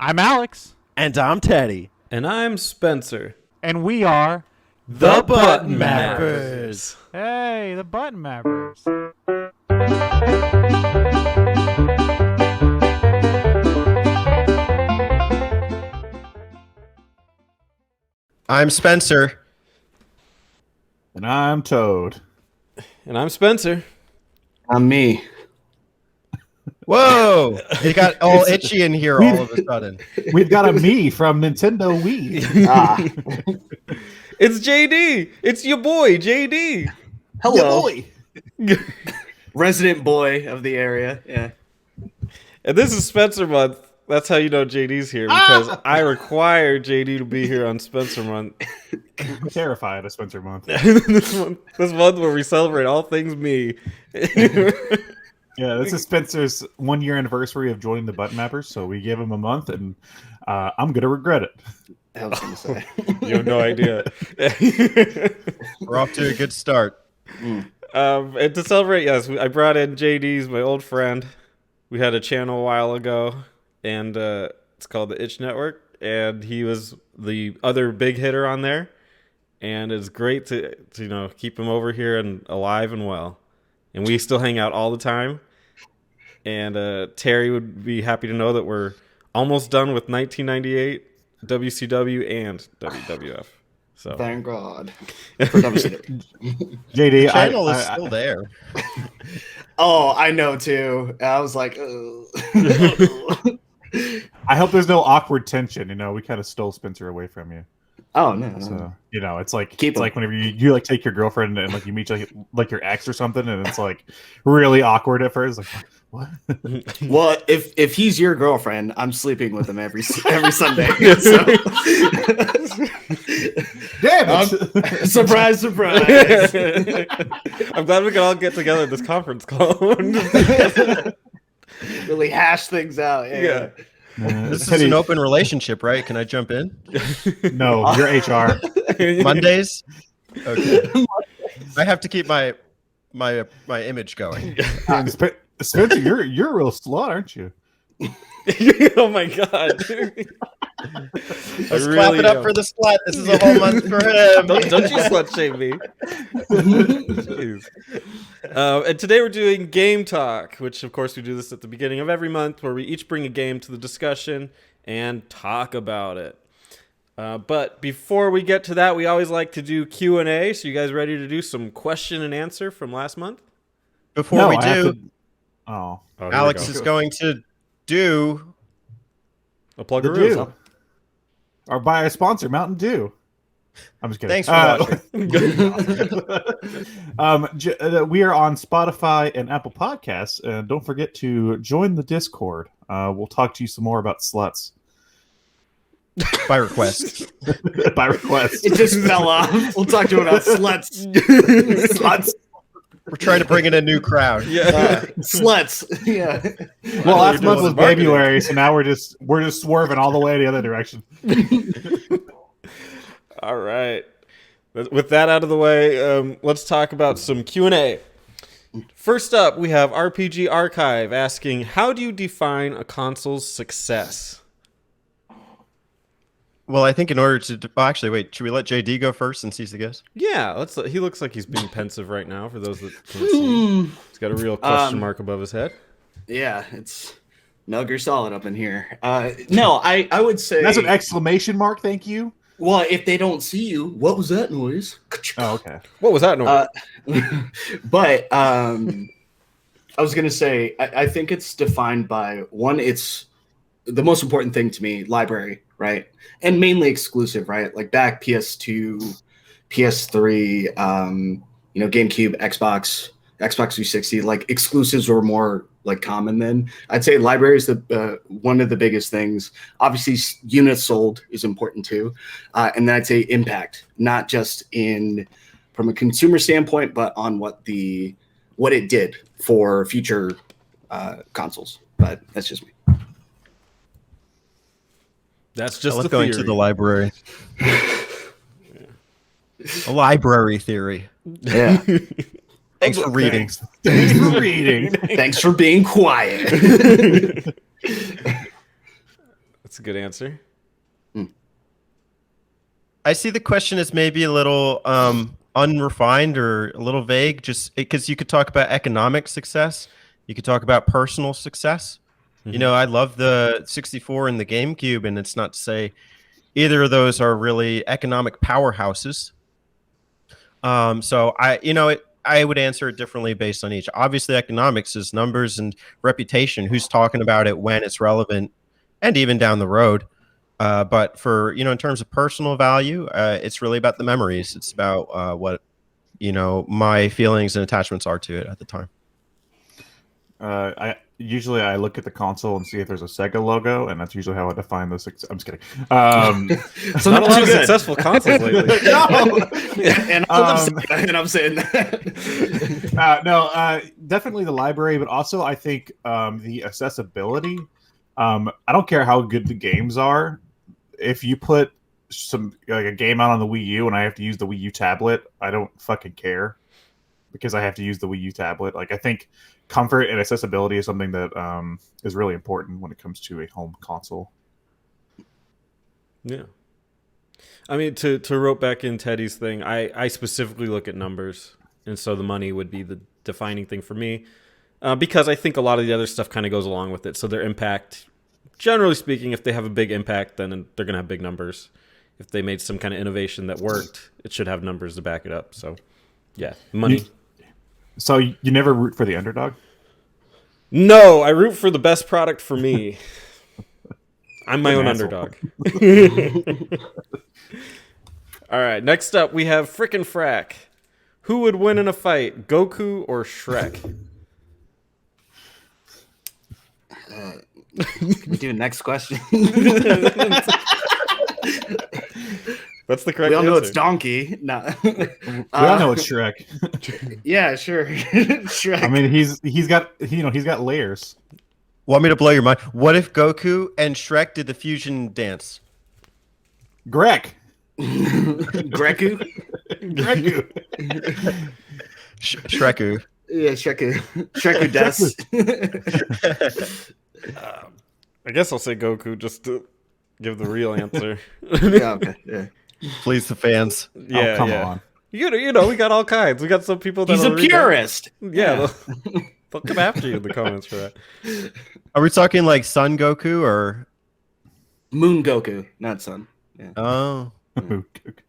I'm Alex. And I'm Teddy. And I'm Spencer. And we are The Button Mappers. Hey, the Button Mappers. I'm Spencer. And I'm Toad. And I'm Spencer. I'm me. Whoa! It got all itchy in here all of a sudden. We've got a me from Nintendo Wii. It's JD. It's your boy, JD. Hello. Resident boy of the area. Yeah. And this is Spencer month. That's how you know JD's here, because I require JD to be here on Spencer month. I'm terrified of Spencer Month. this month where we celebrate all things me. Yeah, this is Spencer's 1 year anniversary of joining the Button Mappers, so we gave him a month, and I'm going to regret it. I was gonna say. You have no idea. We're off to a good start. And to celebrate, yes, I brought in JD's, my old friend. We had a channel a while ago, and it's called the Itch Network, and he was the other big hitter on there, and it's great to keep him over here and alive and well. And we still hang out all the time. And Terry would be happy to know that we're almost done with 1998, WCW, and WWF. So Thank God. For WCW. JD, The channel is still there. Oh, I know too. I was like, I hope there's no awkward tension. We kind of stole Spencer away from you. oh no. So, it's like Keep it's him. like whenever you like take your girlfriend and like you meet like your ex or something, and it's like really awkward at first. Like, what? Well, if he's your girlfriend, I'm sleeping with him every Sunday. So. Damn it! Surprise, surprise. I'm glad we can all get together at this conference call. Really hash things out. Yeah. This is Teddy, an open relationship, right? Can I jump in? no, you're HR. Mondays? Okay. I have to keep my image going. Spencer, you're real slut, aren't you? Oh my God. Let's clap it up for the slut. This is a whole month for him. Don't you slut shame me. Jeez. And today we're doing Game Talk, which of course we do this at the beginning of every month, where we each bring a game to the discussion and talk about it. But before we get to that, we always like to do Q&A. So you guys ready to do some question and answer from last month? Before we I have do, to- Oh, Oh, here we Alex go. is going to do A plug the a Dew. Or by a sponsor, Mountain Dew. I'm just kidding. Thanks for watching. We are on Spotify and Apple Podcasts, and don't forget to join the Discord. We'll talk to you some more about sluts by request. by request. It just fell off. We'll talk to him about sluts. Sluts. We're trying to bring in a new crowd. Yeah. Sluts. Yeah. Well, I last thought month you were was doing marketing. February, so now we're just swerving all the way the other direction. All right. With that out of the way, let's talk about some Q&A. First up, we have RPG Archive asking, how do you define a console's success? Well, I think in order to... actually, wait. Should we let JD go first since he's the guest? Yeah, he looks like he's being pensive right now, for those that can't see. He's got a real question mark above his head. Yeah, it's Nugger solid up in here. No, I would say That's an exclamation mark. Thank you. well, if they don't see you, what was that noise? Oh, okay. What was that noise? But I was gonna say I think it's defined by one. It's the most important thing to me, library, right, and mainly exclusive, right? Like back PS2, PS3, GameCube, Xbox 360. Like exclusives were more like common then. I'd say library is the one of the biggest things. Obviously, units sold is important too, and then I'd say impact, not just from a consumer standpoint, but on what it did for future consoles. But that's just me. That's I just love the going theory. to the library. A library theory. Yeah. Thanks for reading. Thanks for reading. Thanks for being quiet. That's a good answer. I see the question as maybe a little unrefined or a little vague, just because you could talk about economic success, you could talk about personal success. You know, I love the 64 and the GameCube, and it's not to say either of those are really economic powerhouses. So I would answer it differently based on each. Obviously, economics is numbers and reputation. Who's talking about it when it's relevant, and even down the road. But for in terms of personal value, it's really about the memories. It's about what my feelings and attachments are to it at the time. I usually look at the console and see if there's a Sega logo, and that's usually how I define the success. I'm just kidding. So Not a that's lot of good. successful consoles lately. No. And I'm saying that. No, definitely the library, but also I think the accessibility. I don't care how good the games are. If you put a game out on the Wii U and I have to use the Wii U tablet, I don't fucking care because I have to use the Wii U tablet. Like, I think comfort and accessibility is something that is really important when it comes to a home console. Yeah. I mean, to rope back in Teddy's thing, I specifically look at numbers, and so the money would be the defining thing for me, because I think a lot of the other stuff kind of goes along with it. So their impact, generally speaking, if they have a big impact, then they're going to have big numbers. If they made some kind of innovation that worked, it should have numbers to back it up. So, yeah, money. So you never root for the underdog? No, I root for the best product for me. I'm my own underdog. All right, next up we have Frickin' Frack. Who would win in a fight, Goku or Shrek? Can we do next question? That's the correct We all know answer. it's Donkey. No. We all know it's Shrek. Yeah, sure. Shrek. I mean, he's got layers. Want me to blow your mind? What if Goku and Shrek did the fusion dance? Greg. Greku. Greku. Shreku. Yeah, Shreku. Shreku Des. I guess I'll say Goku just to give the real answer. Yeah, okay. Yeah. Please, the fans. Yeah, Oh, come yeah. on. You know, we got all kinds. We got some people that He's a purist. Yeah, they'll come after you in the comments for that. Are we talking like Sun Goku or Moon Goku, not Sun. Yeah.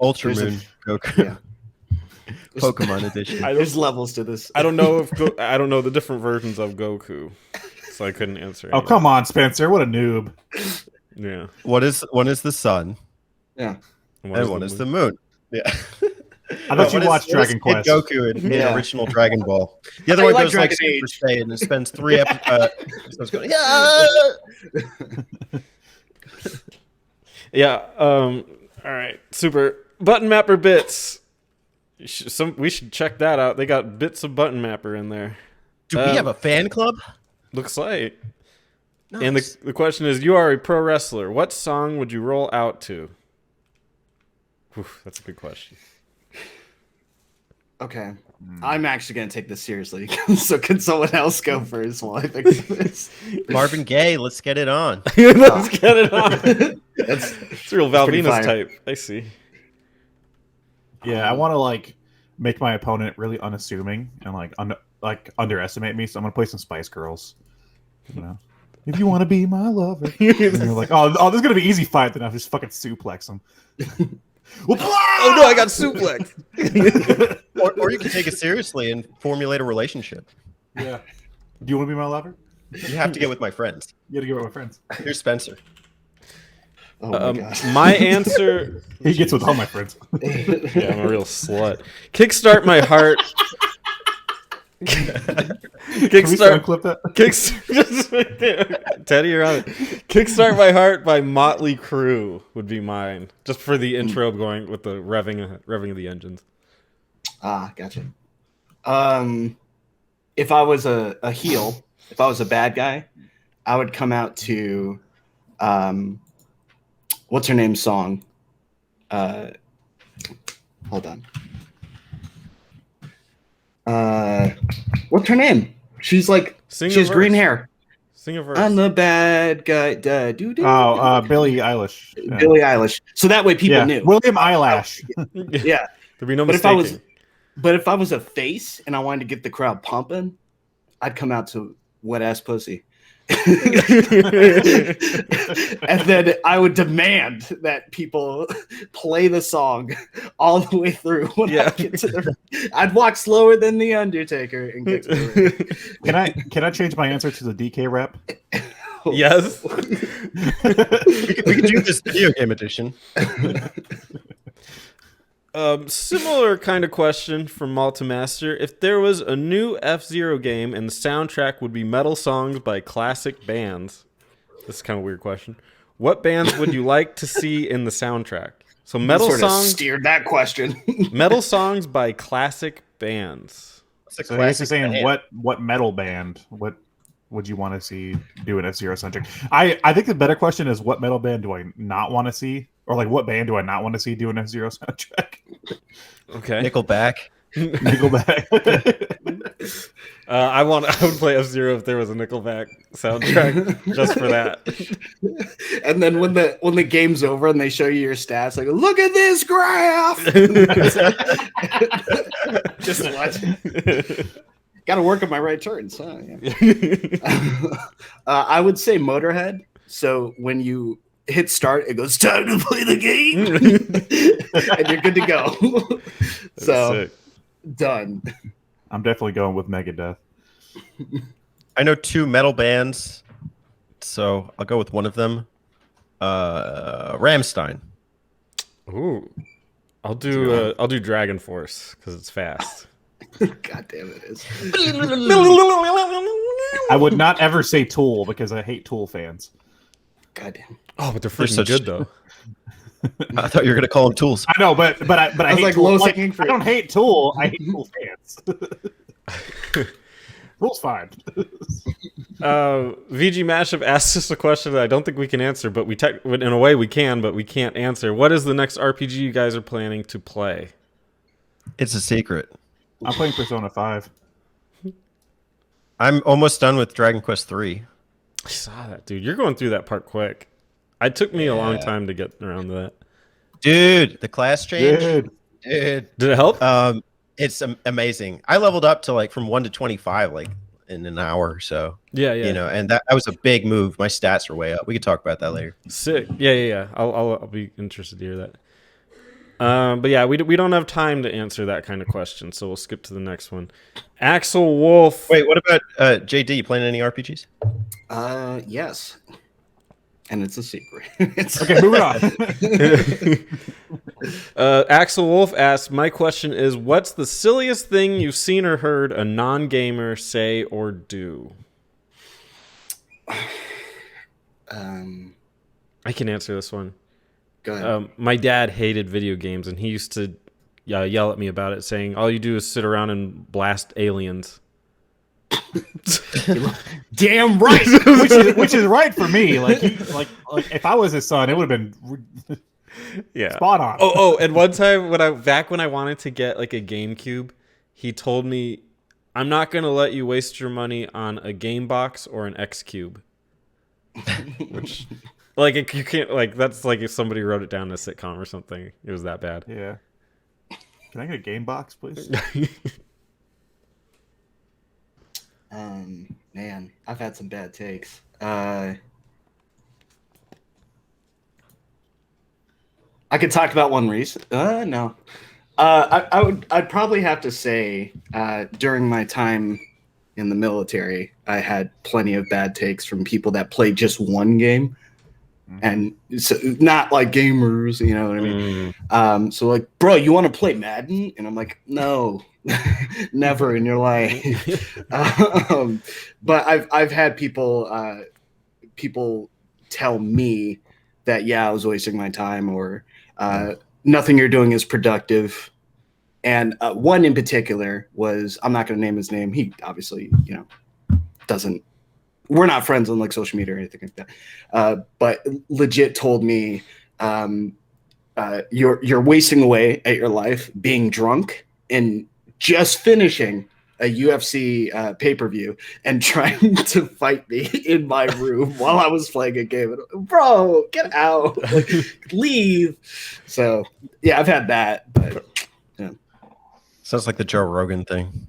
Ultra There's a- Moon Goku? Yeah. Pokemon edition. There's levels to this. I don't know I don't know the different versions of Goku, so I couldn't answer. Oh, come on, Spencer. What a noob. Yeah. One is the sun, Yeah. and one is the moon. Yeah. I thought you watched what is Dragon Kid Quest. Goku in the Yeah. original Dragon Ball. The other I one like goes like Dragon Super Age. Saiyan and spends 3 episodes going, yeah. Yeah. All right. Super button mapper bits. We should check that out. They got bits of button mapper in there. Do we have a fan club? Looks like. Nice. And the question is, you are a pro wrestler. What song would you roll out to? Oof, that's a good question. Okay. I'm actually going to take this seriously. So can someone else go first while I think of this? Marvin Gaye, let's get it on. Let's get it on. That's It's real pretty Valvinus fire. type. I see. Yeah, I want to make my opponent really unassuming and underestimate me. So I'm gonna play some Spice Girls. You know, if you want to be my lover, and you're like, oh, this is gonna be easy fight. Then I'll just fucking suplex him. Oh no, I got suplex. Or you can take it seriously and formulate a relationship. Yeah. Do you want to be my lover? You have to get with my friends. You gotta get with my friends. Here's Spencer. oh my god. My answer. He gets with all my friends. Yeah, I'm a real slut. Kickstart my heart. Can we Kickstart. clip that? Teddy, you're on it. Kickstart My Heart by Motley Crue would be mine. Just for the intro going with the revving of the engines. Ah, gotcha. If I was a heel, if I was a bad guy, I would come out to what's her name's song? Hold on. What's her name? She's like Sing she has a green verse. hair. Sing a verse. I'm the bad guy. Billie Eilish. Yeah. Billie Eilish. So that way people Yeah. knew. William Eyelash. Yeah. There'd be no But mistaking. if I was a face and I wanted to get the crowd pumping, I'd come out to Wet Ass Pussy. And then I would demand that people play the song all the way through when I get to the I'd walk slower than the Undertaker and get to the ring. Can I change my answer to the DK rep? Yes. We could do this video game edition. Similar kind of question from Multimaster. If there was a new F-Zero game and the soundtrack would be metal songs by classic bands, this is kind of a weird question. What bands would you like to see in the soundtrack? So metal Sort of songs, steered that question. metal songs by classic bands. So he's just saying, what metal band? What would you want to see do an F-Zero soundtrack? I think the better question is, what metal band do I not want to see? Or like, what band do I not want to see do an F-Zero soundtrack? Okay. Nickelback. Nickelback. I would play F-Zero if there was a Nickelback soundtrack just for that. And then when the game's over and they show you your stats, like, look at this graph. Just watch. Got to work on my right turns. Huh? Yeah. I would say Motorhead. So when you hit start, it goes, time to play the game. And you're good to go. So sick. done. I'm definitely going with Megadeth. I know 2 metal bands, so I'll go with one of them. Rammstein. Ooh. I'll do Dragon Force because it's fast. God damn it is. I would not ever say Tool because I hate Tool fans. God damn. Oh, but they're They're freaking such- good though. I thought you were going to call them Tools. I know, but I was hate like Tool. low Like, hanging fruit. I don't hate Tool. I hate Tool fans. Tool's fine. VG Mashup asked us a question that I don't think we can answer, but in a way we can, but we can't answer. What is the next RPG you guys are planning to play? It's a secret. I'm playing Persona 5. I'm almost done with Dragon Quest 3. I saw that, dude. You're going through that part quick. It took me a long time to get around to that. Dude, the class change. Dude. Dude. Did it help? It's amazing. I leveled up to like from 1 to 25 like in an hour or so. Yeah. You know, and that was a big move. My stats are way up. We could talk about that later. Sick. Yeah. I'll be interested to hear that. But yeah, we don't have time to answer that kind of question, so we'll skip to the next one. Axel Wolf. Wait, what about JD? You playing any RPGs? Yes. And it's a secret. Okay, moving on. Axel Wolf asks, my question is, what's the silliest thing you've seen or heard a non-gamer say or do? I can answer this one. Go ahead. My dad hated video games, and he used to yell at me about it, saying, all you do is sit around and blast aliens. Damn right. which is right for me. Like if I was his son, it would have been Yeah. spot on. Oh, and one time when I wanted to get like a GameCube, he told me, I'm not going to let you waste your money on a game box or an X Cube. Which, like, you can't, like, that's like if somebody wrote it down in a sitcom or something. It was that bad. Yeah. Can I get a game box, please? Man, I've had some bad takes. I could talk about one recent. No. I'd probably have to say during my time in the military, I had plenty of bad takes from people that played just one game, and so, not like gamers, you know what I mean? So like, bro, you want to play Madden? And I'm like, no, never in your life. But I've had people tell me that, yeah, I was wasting my time, or nothing you're doing is productive. And one in particular was, I'm not going to name his name. He obviously, doesn't, we're not friends on like social media or anything like that. But legit told me, you're wasting away at your life being drunk and just finishing a UFC pay-per-view and trying to fight me in my room while I was playing a game. Bro, get out. Like, leave. So, yeah, I've had that. But, yeah. Sounds like the Joe Rogan thing.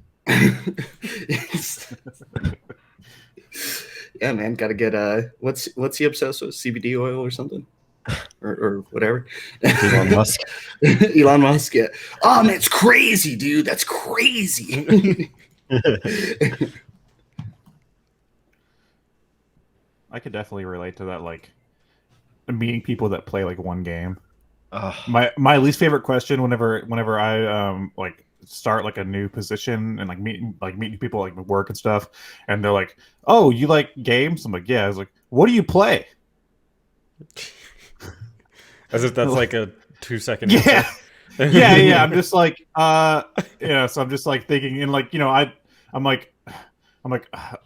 Yeah, man, gotta get what's he obsessed with? CBD oil or something, or whatever. Elon Musk. Elon Musk. Yeah. Oh man, it's crazy, dude. That's crazy. I could definitely relate to that. Like meeting people that play like one game. Ugh. My least favorite question whenever I like start like a new position and like meeting people like at work and stuff, and they're like, "Oh, you like games?" I'm like, "Yeah." I was like, "What do you play?" As if that's like a 2-second Yeah, answer. yeah. I'm just like, yeah. So I'm just like thinking, and like I'm like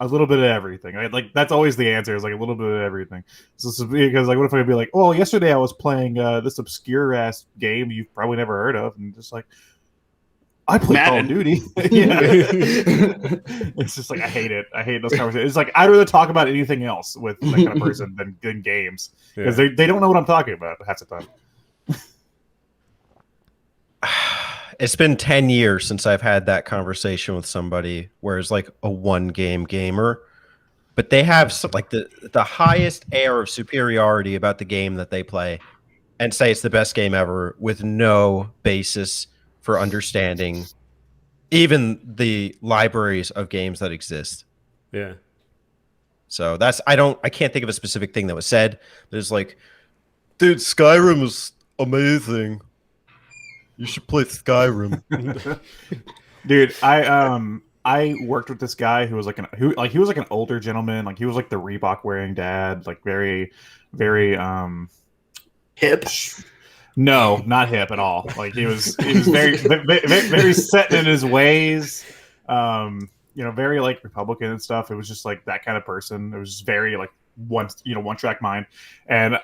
a little bit of everything. Right? Like that's always the answer is like a little bit of everything. So because like, what if I could be like, "Oh, yesterday I was playing this obscure ass game you've probably never heard of," and just like, I play Call of Madden. Duty. Yeah. It's just like I hate it. I hate those conversations. It's like I'd rather talk about anything else with that kind of person than games because they don't know what I'm talking about half the time. It's been 10 years since I've had that conversation with somebody where it's like a one game gamer, but they have some, like the highest air of superiority about the game that they play and say it's the best game ever with no basis for understanding even the libraries of games that exist. Yeah. So I can't think of a specific thing that was said. There's like, dude, Skyrim is amazing. You should play Skyrim. Dude, I worked with this guy who was like he was like an older gentleman, like he was like the Reebok wearing dad, like very Hip. No, not hip at all. Like he was very set in his ways. Very like Republican and stuff. It was just like that kind of person. It was just very like one track mind. And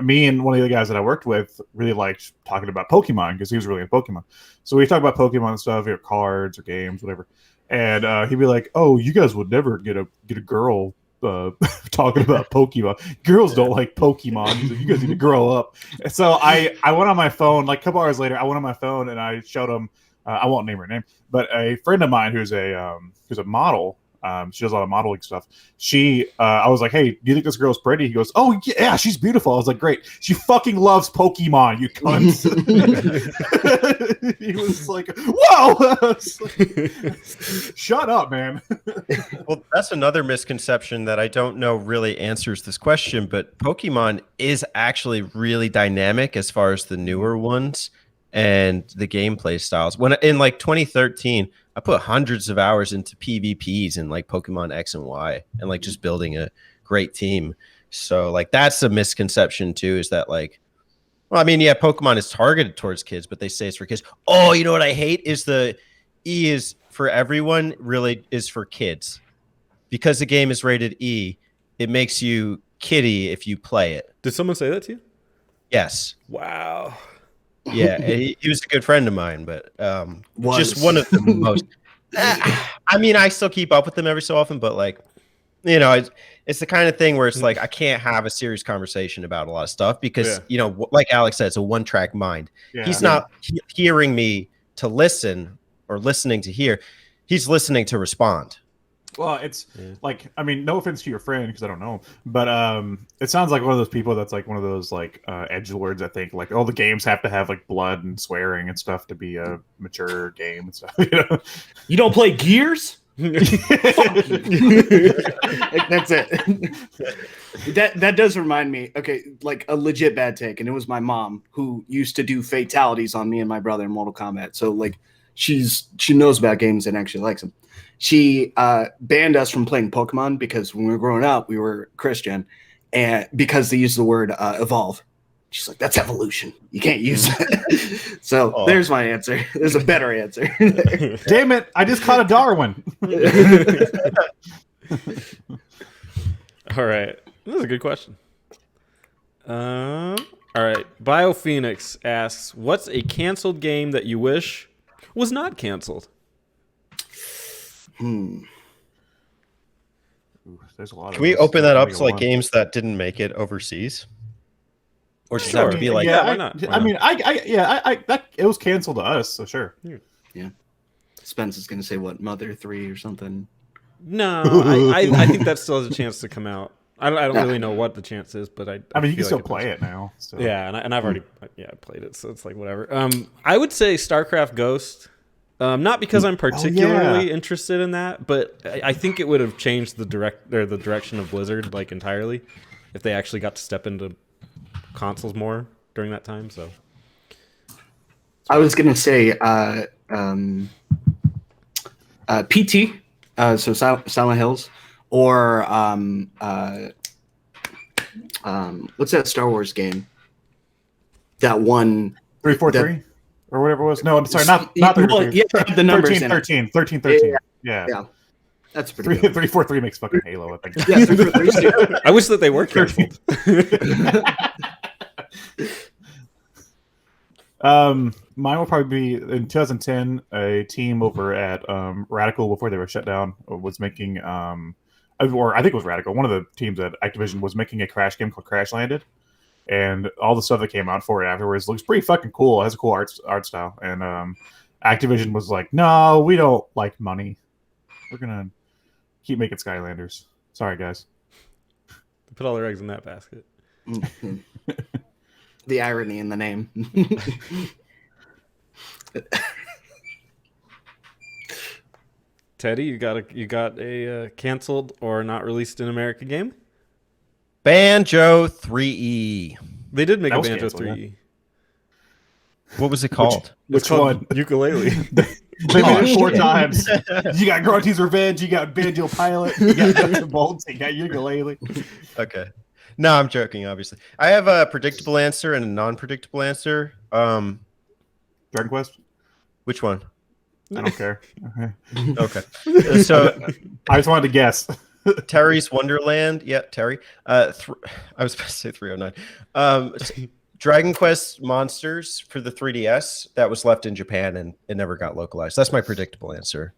me and one of the guys that I worked with really liked talking about Pokemon because he was really into Pokemon. So we talk about Pokemon and stuff, cards or games, whatever. And he'd be like, "Oh, you guys would never get a girl talking about Pokemon. Girls don't like Pokemon. He's like, you guys need to grow up." And so I went on my phone, like a couple hours later, I went on my phone and I showed him, I won't name her name, but a friend of mine who's a model. She does a lot of modeling stuff. I was like, "Hey, do you think this girl's pretty?" He goes, "Oh yeah, she's beautiful." I was like, "Great. She fucking loves Pokemon, you cunts." He was like, "Whoa!" I was like, "Shut up, man." Well, that's another misconception that I don't know really answers this question, but Pokemon is actually really dynamic as far as the newer ones and the gameplay styles. When in like 2013, I put hundreds of hours into PvPs in like Pokemon X and Y and like just building a great team. So like that's a misconception too, is that like, well, I mean, yeah, Pokemon is targeted towards kids, but they say it's for kids. Oh, you know what I hate is the E is for everyone really is for kids. Because the game is rated E, it makes you kiddie if you play it. Did someone say that to you? Yes. Wow. Yeah, he was a good friend of mine, but just one of the most. I mean, I still keep up with them every so often, but like, it's the kind of thing where it's like I can't have a serious conversation about a lot of stuff because like Alex said, it's a one-track mind. Yeah. He's not hearing me to listen or listening to hear. He's listening to respond. Well, it's like, I mean, no offense to your friend because I don't know him, but it sounds like one of those people that's like one of those like edgelords. I think like, oh, the games have to have like blood and swearing and stuff to be a mature game and stuff. You don't play Gears? That's it. That does remind me. Okay, like a legit bad take, and it was my mom who used to do fatalities on me and my brother in Mortal Kombat. So like, she knows about games and actually likes them. She banned us from playing Pokemon because when we were growing up, we were Christian, and because they used the word evolve. She's like, "That's evolution. You can't use that." So there's my answer. There's a better answer. Damn it! I just caught a Darwin. All right. This is a good question. All right. BioPhoenix asks, what's a canceled game that you wish was not canceled? Hmm. Ooh, there's a lot. Can we open that up to like games that didn't make it overseas? Or does it have to be like yeah, why not? Why I not? mean, that it was canceled to us, so sure. Spence is gonna say what, Mother 3 or something. No, I think that still has a chance to come out. I don't really know what the chance is, but I mean, you can feel still like play it now. So. Yeah, and I've already played it, so it's like whatever. I would say StarCraft Ghost, not because I'm particularly interested in that, but I think it would have changed the direction of Blizzard like entirely if they actually got to step into consoles more during that time. So I was gonna say PT, so Silent Hills, or what's that Star Wars game? That one 343 or whatever it was. No, I'm sorry, not 343. Yeah, the numbers 13. Yeah. Yeah, that's pretty good. 343 makes fucking Halo, I think. Yeah, 343. I wish that they were canceled. Mine will probably be in 2010. A team over at Radical, before they were shut down, was making or I think it was Radical. One of the teams at Activision was making a Crash game called Crash Landed, and all the stuff that came out for it afterwards looks pretty fucking cool. It has a cool art style, and Activision was like, "No, we don't like money. We're gonna keep making Skylanders." Sorry, guys. Put all their eggs in that basket. The irony in the name. Teddy, you got a canceled or not released in America game? Banjo 3E. They did make That a was Banjo canceled, 3E. What was it called? It's Which called one? Ukulele. They made it 4 times. You got Grunty's Revenge, you got Banjo Pilot, you got Nuts and Bolts, you got Ukulele. Okay. No, I'm joking, obviously. I have a predictable answer and a non-predictable answer. Dragon Quest? Which one? I don't care. Okay. So I just wanted to guess. Terry's Wonderland. Yeah, Terry. I was about to say 309. Dragon Quest Monsters for the 3DS that was left in Japan and it never got localized. That's my predictable answer.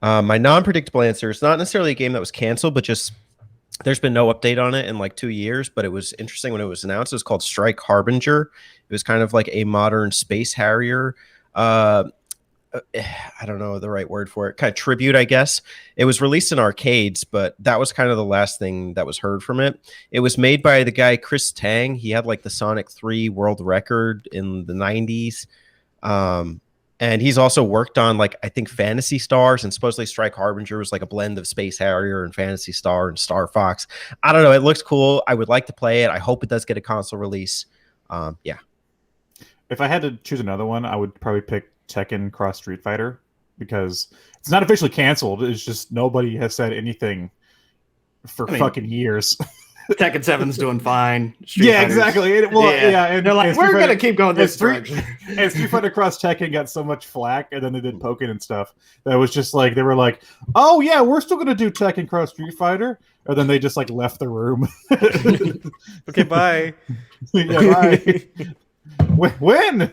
My non-predictable answer is not necessarily a game that was canceled, but just there's been no update on it in like 2 years. But it was interesting when it was announced. It was called Strike Harbinger. It was kind of like a modern space harrier. I don't know the right word for it. Kind of tribute, I guess. It was released in arcades, but that was kind of the last thing that was heard from it. It was made by the guy Chris Tang. He had like the Sonic 3 world record in the 90s. And he's also worked on like I think Phantasy Stars, and supposedly Strike Harbinger was like a blend of Space Harrier and Phantasy Star and Star Fox. I don't know. It looks cool. I would like to play it. I hope it does get a console release. Yeah. If I had to choose another one, I would probably pick Tekken Cross Street Fighter, because it's not officially canceled. It's just nobody has said anything for fucking years. Tekken 7's doing fine. Yeah, exactly. And they're like, we're going to keep going this direction. And Street Fighter Cross Tekken got so much flack, and then they did Pokken and stuff, that was just like, they were like, oh yeah, we're still going to do Tekken Cross Street Fighter. And then they just like left the room. Okay, bye. Yeah, bye. When?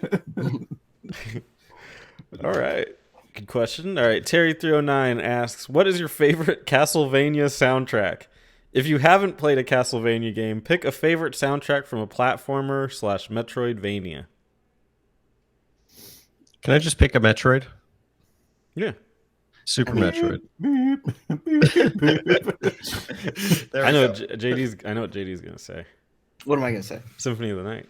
All right. Good question. All right. Terry309 asks, what is your favorite Castlevania soundtrack? If you haven't played a Castlevania game, pick a favorite soundtrack from a platformer / Metroidvania. Can I just pick a Metroid? Yeah. Super Metroid. There I we know go. I know what JD's going to say. What am I going to say? Symphony of the Night.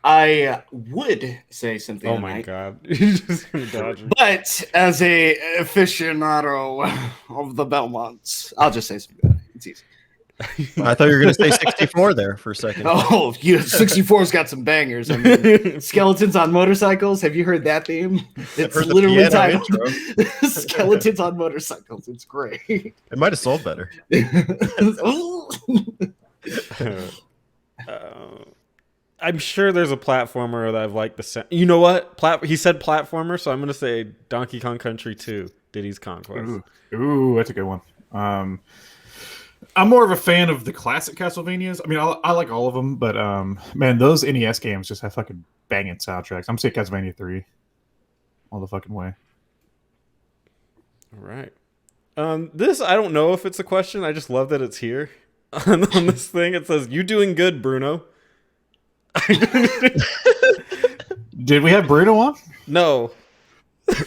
I would say something. Oh my god. You're just going to dodge me. But as a aficionado of the Belmonts, I'll just say something. It's easy. I thought you were going to say 64 there for a second. Oh, 64's got some bangers. I mean, skeletons on motorcycles. Have you heard that theme? It's heard the literally piano titled intro. Skeletons on Motorcycles. It's great. It might have sold better. I'm sure there's a platformer that I've liked the sound. You know what? He said platformer, so I'm going to say Donkey Kong Country 2, Diddy's Conquest. Ooh, that's a good one. I'm more of a fan of the classic Castlevanias. I mean, I like all of them, but man, those NES games just have fucking banging soundtracks. I'm saying Castlevania 3 all the fucking way. All right. This I don't know if it's a question. I just love that it's here on this thing. It says, "You doing good, Bruno?" Did we have Bruno on? No,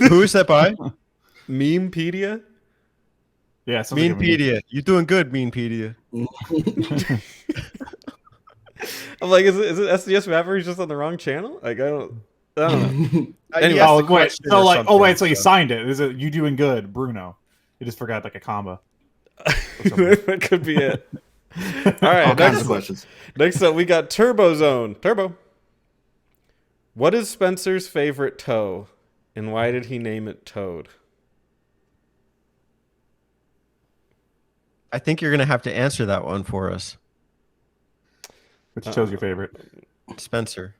Who is that by? Memepedia. Yeah, sounds like a meme. Meanpedia. You doing good, Meanpedia. I'm like, is it SDS Mapper? He's just on the wrong channel. Like, I don't know. Anyway, Yes, Oh, the wait. question So or like, something, oh wait, so you signed it? Is it you doing good, Bruno? You just forgot like a comma. that could be it. All right, All kinds of next, questions. next up we got Turbo Zone. Turbo. What is Spencer's favorite toe, and why did he name it Toad? I think you're gonna have to answer that one for us, Which chose your favorite? Spencer.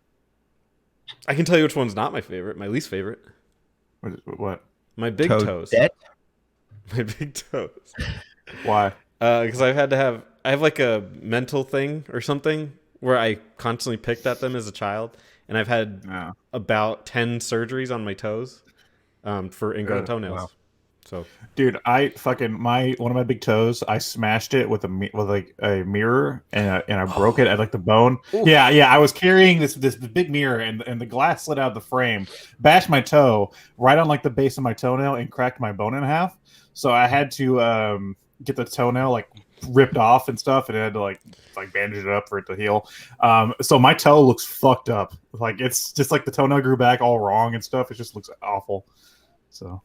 I can tell you which one's not my favorite. My least favorite. What? My big Toad toes. debt? My big toes. Why? Because I have like a mental thing or something where I constantly picked at them as a child, and I've had No. about 10 surgeries on my toes for ingrown toenails. wow. So Dude, I fucking one of my big toes. I smashed it with a mirror and I broke it at like the bone. Oof. Yeah. I was carrying this big mirror and the glass slid out of the frame, bashed my toe right on like the base of my toenail and cracked my bone in half. So I had to get the toenail like ripped off and stuff, and I had to like bandage it up for it to heal. So my toe looks fucked up. Like it's just like the toenail grew back all wrong and stuff. It just looks awful. So.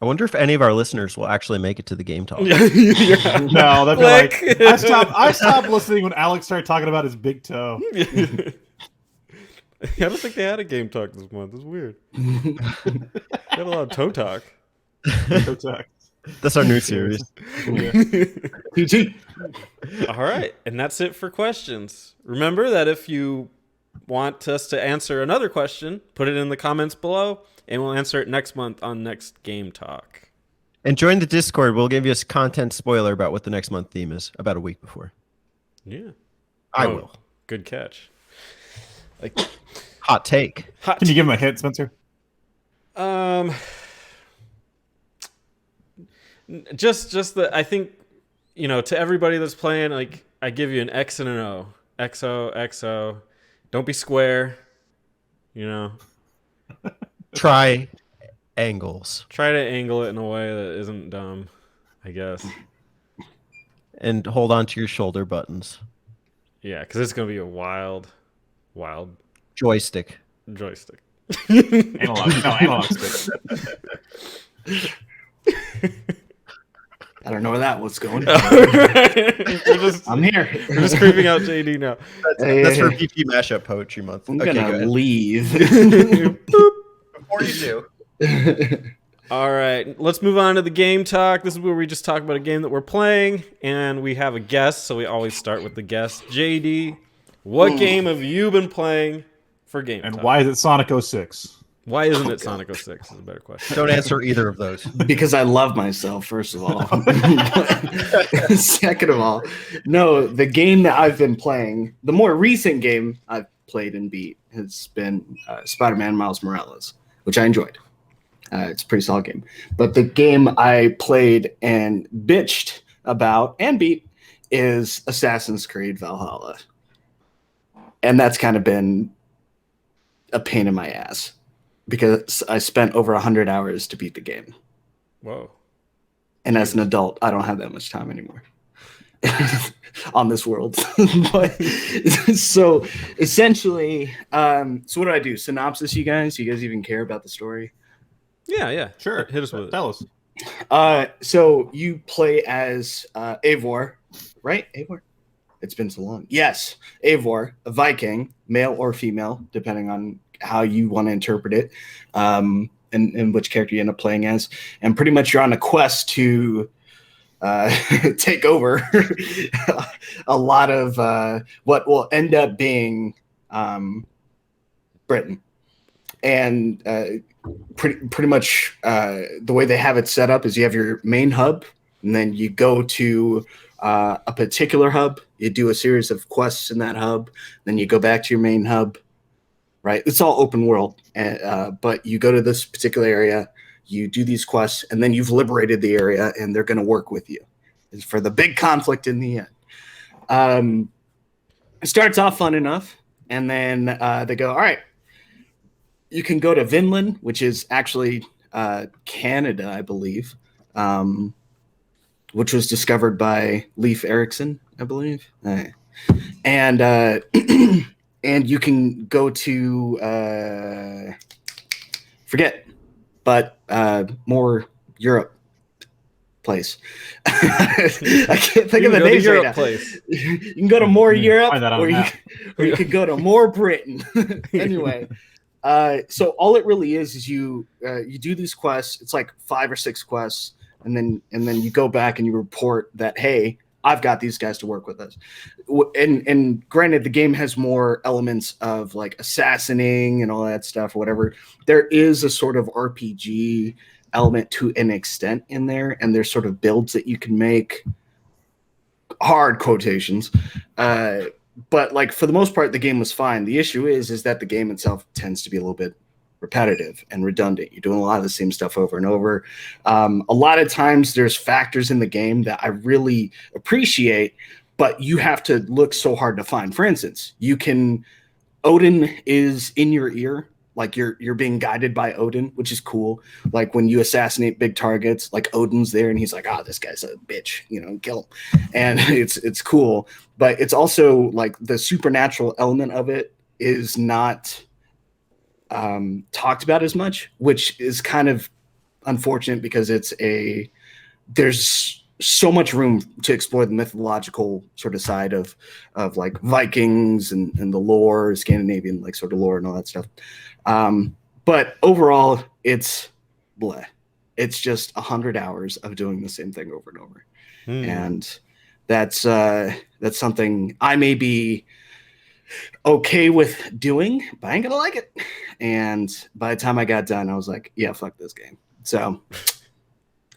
I wonder if any of our listeners will actually make it to the game talk. yeah. No, that'd be Click. like I stopped listening when Alex started talking about his big toe. I don't think they had a game talk this month. It's weird. They had a lot of toe talk. Toe talk. That's our new series. PG. All right, and that's it for questions. Remember that if you want us to answer another question, put it in the comments below, and we'll answer it next month on Next Game Talk. And join the Discord. We'll give you a content spoiler about what the next month theme is about a week before. Yeah, I Oh, will. Good catch. Like Hot take. hot. Can you give him a hint, Spencer? Just that I think, to everybody that's playing, like I give you an X and an O. XO, XO. Don't be square. Try angles Try to angle it in a way that isn't dumb, I guess. and hold on to your shoulder buttons. Yeah, because it's gonna be a wild Joystick. joystick. Analog stick. I don't know where that was going. we're I'm here. just creeping out JD now. That's for BP Mashup Poetry Month. I'm Okay, go gonna ahead. leave. Before you do. All right, let's move on to the game talk. This is where we just talk about a game that we're playing, and we have a guest, so we always start with the guest. JD, what game have you been playing for game And talk? why is it Sonic 06? Why isn't it Sonic 06 is a better question. Don't answer either of those. Because I love myself, first of all. Second of all, no, the game that I've been playing, the more recent game I've played and beat has been Spider-Man Miles Morales, which I enjoyed. It's a pretty solid game. But the game I played and bitched about and beat is Assassin's Creed Valhalla. And that's kind of been a pain in my ass because I spent over 100 hours to beat the game. Whoa. And as an adult, I don't have that much time anymore on this world. But so essentially, so what do I do? Synopsis, you guys? You guys even care about the story? Yeah. Sure. Hit us with it. Tell us. So you play as Eivor, right? Eivor? It's been so long. Yes, Eivor, a Viking, male or female, depending on how you want to interpret it, and which character you end up playing as. And pretty much you're on a quest to take over a lot of what will end up being Britain. And pretty much the way they have it set up is you have your main hub, and then you go to a particular hub. You do a series of quests in that hub, then you go back to your main hub. Right, it's all open world, but you go to this particular area, You do these quests, and then you've liberated the area, and they're going to work with you for the big conflict in the end. It starts off fun enough, and then they go, all right, you can go to Vinland, which is actually Canada, I believe, which was discovered by Leif Erikson, I believe. And and you can go to forget, but more Europe place. I can't think of the names right now. Place. You can go to more Europe, Find that on or a you, map. or you could go to more Britain. Anyway, so all it really is you do these quests. It's like 5 or 6 quests, and then you go back and you report that, hey, I've got these guys to work with us. And granted, the game has more elements of like assassinating and all that stuff or whatever. There is a sort of RPG element to an extent in there, and there's sort of builds that you can make, hard quotations, but like for the most part the game was fine. The issue is that the game itself tends to be a little bit repetitive and redundant. You're doing a lot of the same stuff over and over. A lot of times there's factors in the game that I really appreciate, but you have to look so hard to find. For instance, Odin is in your ear. Like you're being guided by Odin, which is cool. Like when you assassinate big targets, like Odin's there and he's like, "Oh, this guy's a bitch, kill him." And it's cool, but it's also like the supernatural element of it is not talked about as much, which is kind of unfortunate because there's so much room to explore the mythological sort of side of like Vikings and the lore, Scandinavian like sort of lore and all that stuff. But overall, it's bleh. It's just 100 hours of doing the same thing over and over. And that's something I may be okay with doing, but I ain't gonna like it. And by the time I got done, I was like, yeah, fuck this game. So,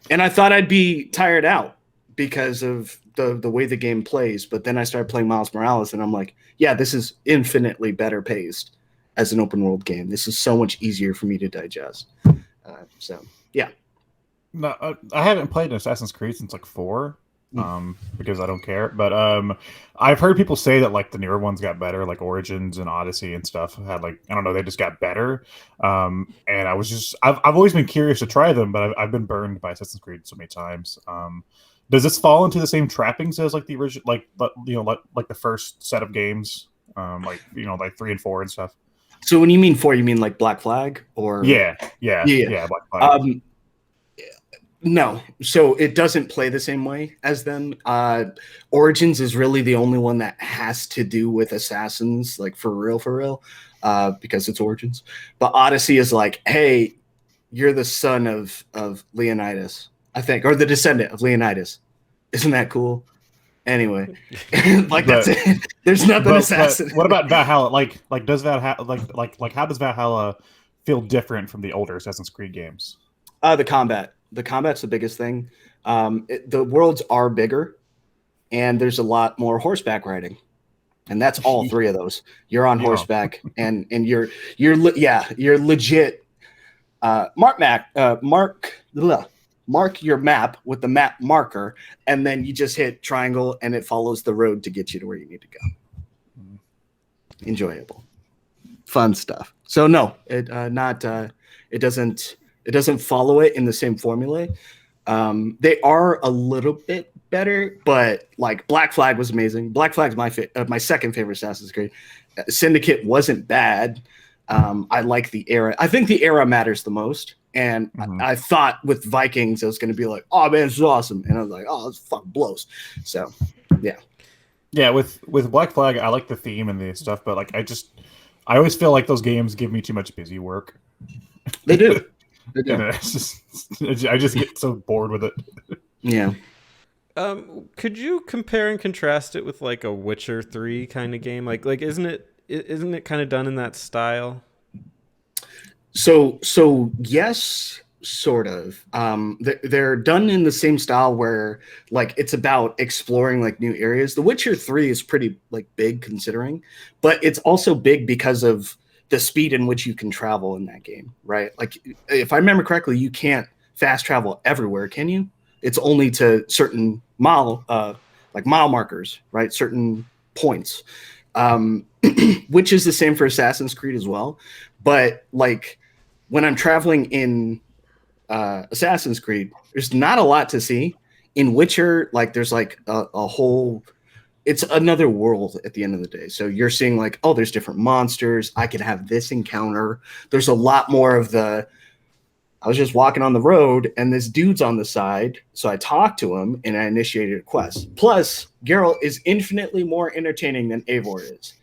and I thought I'd be tired out because of the way the game plays. But then I started playing Miles Morales, and I'm like, yeah, this is infinitely better paced as an open world game. This is so much easier for me to digest. So, yeah. No, I haven't played Assassin's Creed since like 4, because I don't care. But I've heard people say that like the newer ones got better, like Origins and Odyssey and stuff had like, I don't know, they just got better. And I've always been curious to try them, but I've been burned by Assassin's Creed so many times. Does this fall into the same trappings as like the original, like the first set of games, like 3 and 4 and stuff? So when you mean 4, you mean like Black Flag or Yeah, Black Flag. No, so it doesn't play the same way as them. Origins is really the only one that has to do with assassins, like for real, because it's Origins. But Odyssey is like, hey, you're the son of Leonidas, I think, or the descendant of Leonidas. Isn't that cool? Anyway, that's it. There's nothing assassin. What about Valhalla? Like does Valhalla like how does Valhalla feel different from the older Assassin's Creed games? The combat. The combat's the biggest thing. The worlds are bigger, and there's a lot more horseback riding, and that's all 3 of those. You're on horseback, and you're legit. Mark your map with the map marker, and then you just hit triangle, and it follows the road to get you to where you need to go. Enjoyable, fun stuff. So no, it doesn't follow it in the same formula. They are a little bit better, but like Black Flag was amazing. Black Flag's my second favorite Assassin's Creed. Syndicate wasn't bad. I like the era. I think the era matters the most. And I thought with Vikings, it was going to be like, oh man, this is awesome. And I was like, oh, this fucking blows. So, yeah. Yeah, with Black Flag, I like the theme and the stuff, but like I always feel like those games give me too much busy work. They do. I just get so bored with it. Yeah. Could you compare and contrast it with like a Witcher 3 kind of game? Like isn't it kind of done in that style? So yes, sort of. They're done in the same style where like it's about exploring like new areas. The Witcher 3 is pretty like big considering, but it's also big because of the speed in which you can travel in that game, right? Like, if I remember correctly, you can't fast travel everywhere, can you? It's only to certain mile markers, right? Certain points, which is the same for Assassin's Creed as well. But like when I'm traveling in Assassin's Creed, there's not a lot to see. In Witcher, like there's like a whole, it's another world at the end of the day. So you're seeing like, oh, there's different monsters. I could have this encounter. There's a lot more of the, I was just walking on the road and this dude's on the side. So I talked to him and I initiated a quest. Plus, Geralt is infinitely more entertaining than Eivor is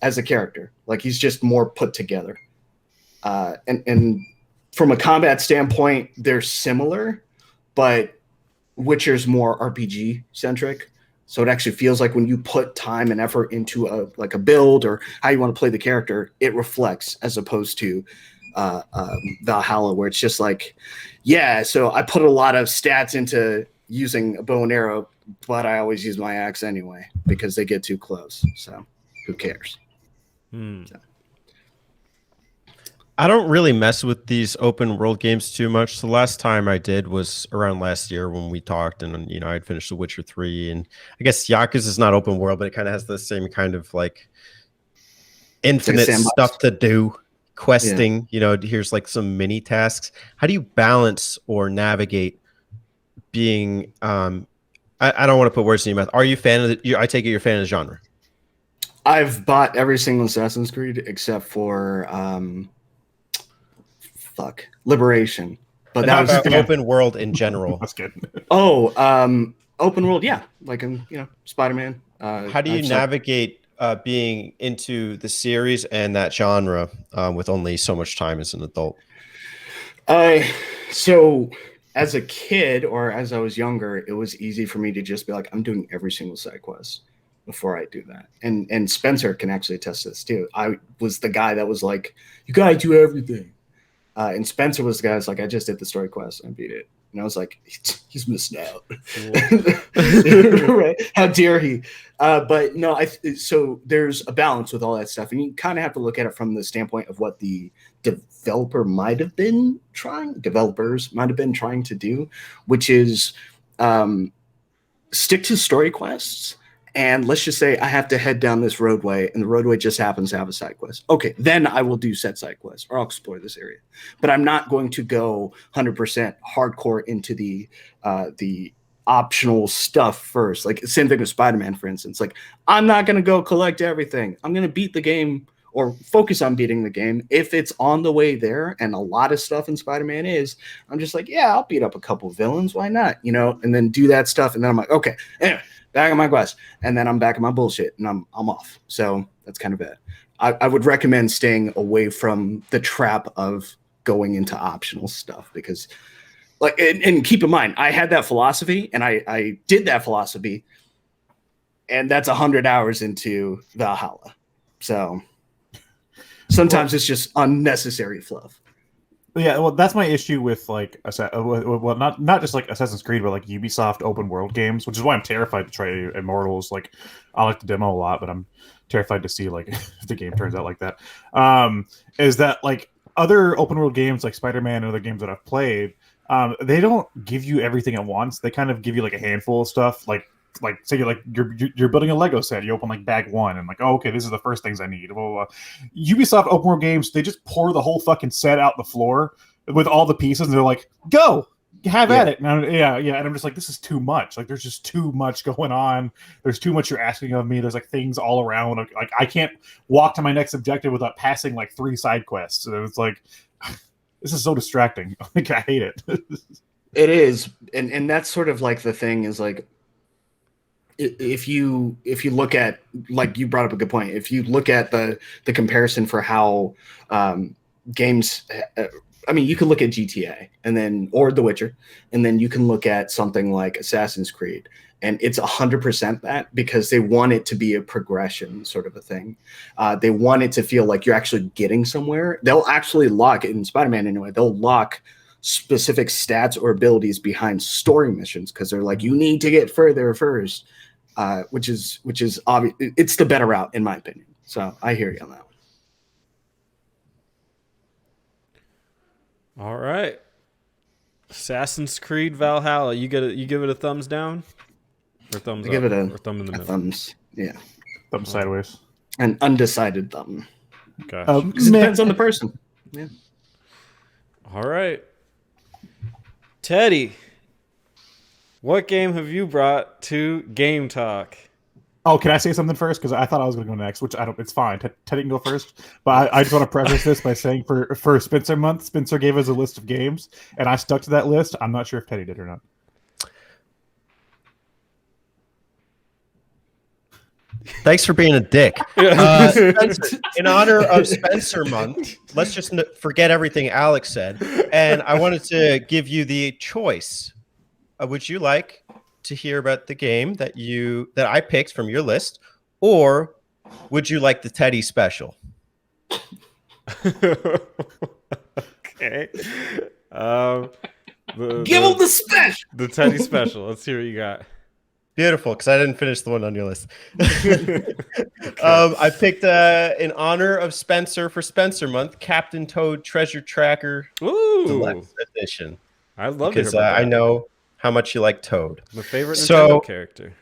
as a character. Like he's just more put together. And from a combat standpoint, they're similar, but Witcher's more RPG centric. So it actually feels like when you put time and effort into a build or how you want to play the character, it reflects, as opposed to Valhalla, where it's just like, yeah, so I put a lot of stats into using a bow and arrow, but I always use my axe anyway because they get too close. So who cares? So. I don't really mess with these open world games too much. The last time I did was around last year when we talked, and you know, I'd finished The Witcher 3, and I guess Yakuza is not open world, but it kind of has the same kind of like infinite stuff to do, questing. Yeah. You know, here's like some mini tasks. How do you balance or navigate being? I don't want to put words in your mouth. Are you a fan of the? I take it you're a fan of the genre. I've bought every single Assassin's Creed except for Liberation, but that was open world in general. That's good. Open world, yeah, like in Spider-Man. How do you navigate being into the series and that genre with only so much time as an adult? So as a kid or as I was younger, it was easy for me to just be like, I'm doing every single side quest before I do that. And Spencer can actually attest to this too. I was the guy that was like, you gotta do everything. And Spencer was the guy that's like, I just did the story quest and I beat it. And I was like, he's missing out. Right? How dare he? But no, so there's a balance with all that stuff. And you kind of have to look at it from the standpoint of what the developers might have been trying to do, which is stick to story quests. And let's just say I have to head down this roadway and the roadway just happens to have a side quest. Okay, then I will do said side quest or I'll explore this area. But I'm not going to go 100% hardcore into the optional stuff first. Like same thing with Spider-Man, for instance. Like I'm not going to go collect everything. I'm going to beat the game or focus on beating the game. If it's on the way there, and a lot of stuff in Spider-Man is, I'm just like, yeah, I'll beat up a couple of villains. Why not? You know, and then do that stuff. And then I'm like, okay, anyway. Back on my quest, and then I'm back on my bullshit, and I'm off. So that's kind of it. I would recommend staying away from the trap of going into optional stuff because, like, and keep in mind, I had that philosophy, and I did that philosophy, and that's 100 hours into Valhalla. So sometimes it's just unnecessary fluff. Yeah, well, that's my issue with like, well, not just like Assassin's Creed, but like Ubisoft open world games, which is why I'm terrified to try Immortals. Like, I like the demo a lot, but I'm terrified to see like if the game turns out like that. Is that like other open world games like Spider-Man and other games that I've played? They don't give you everything at once. They kind of give you like a handful of stuff, like say you're building a Lego set, you open like bag one and like, oh, okay, this is the first things I need. Blah, blah, blah. Ubisoft open world games, they just pour the whole fucking set out the floor with all the pieces and they're like, go have at it. And and I'm just like, this is too much. Like there's just too much going on. There's too much you're asking of me. There's like things all around. Like I can't walk to my next objective without passing like 3 side quests. So it's like, this is so distracting. Like I hate it. It is. And that's sort of like the thing is like, if you look at, like you brought up a good point, if you look at the comparison for how games, I mean, you can look at GTA and then, or The Witcher, and then you can look at something like Assassin's Creed, and it's 100% that because they want it to be a progression sort of a thing. They want it to feel like you're actually getting somewhere. They'll actually lock, in Spider-Man anyway, they'll lock specific stats or abilities behind story missions because they're like, you need to get further first, which is obvious. It's the better route in my opinion. So I hear you on that one. All right. Assassin's Creed Valhalla. You give it a thumbs down or thumbs I up give it or thumb in the a middle. thumbs. Yeah, Thumb sideways. an undecided thumb. Gosh. 'Cause it depends on the person. Yeah. All right. Teddy, what game have you brought to Game Talk? Oh, can I say something first? Because I thought I was going to go next, which I don't. It's fine. Ted can go first, but I just want to preface this by saying for Spencer Month, Spencer gave us a list of games, and I stuck to that list. I'm not sure if Teddy did or not. Thanks for being a dick. Spencer, in honor of Spencer Month, let's just forget everything Alex said. And I wanted to give you the choice. Would you like to hear about the game that I picked from your list, or would you like the Teddy special? Okay. Give him the special. the Teddy special. Let's hear what you got. Beautiful, because I didn't finish the one on your list. I picked, in honor of Spencer for Spencer Month, Captain Toad Treasure Tracker Ooh, Deluxe Edition. I'd love Because to hear about I that. know how much you like Toad. My favorite Nintendo So- character.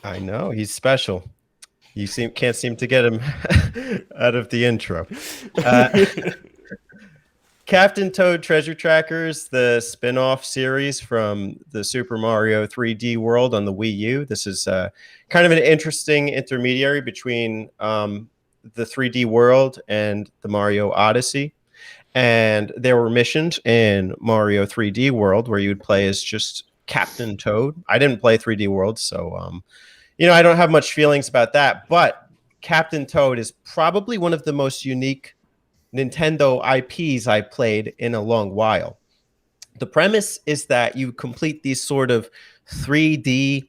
I know he's special. You can't seem to get him out of the intro. Captain Toad Treasure Trackers, the spin-off series from the Super Mario 3D World on the Wii U. This is kind of an interesting intermediary between the 3D World and the Mario Odyssey. And there were missions in Mario 3D World where you would play as just Captain Toad. I didn't play 3D World, so I don't have much feelings about that. But Captain Toad is probably one of the most unique Nintendo IPs I played in a long while. The premise is that you complete these sort of 3D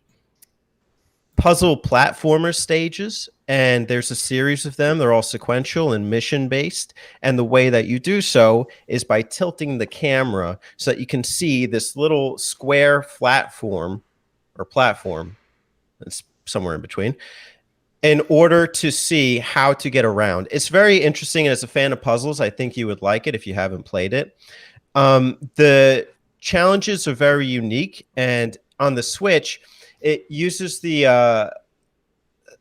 puzzle platformer stages, and there's a series of them. They're all sequential and mission based, and the way that you do so is by tilting the camera so that you can see this little square platform, it's somewhere in between, in order to see how to get around. It's very interesting, and as a fan of puzzles, I think you would like it if you haven't played it. The challenges are very unique, and on the Switch, it uses the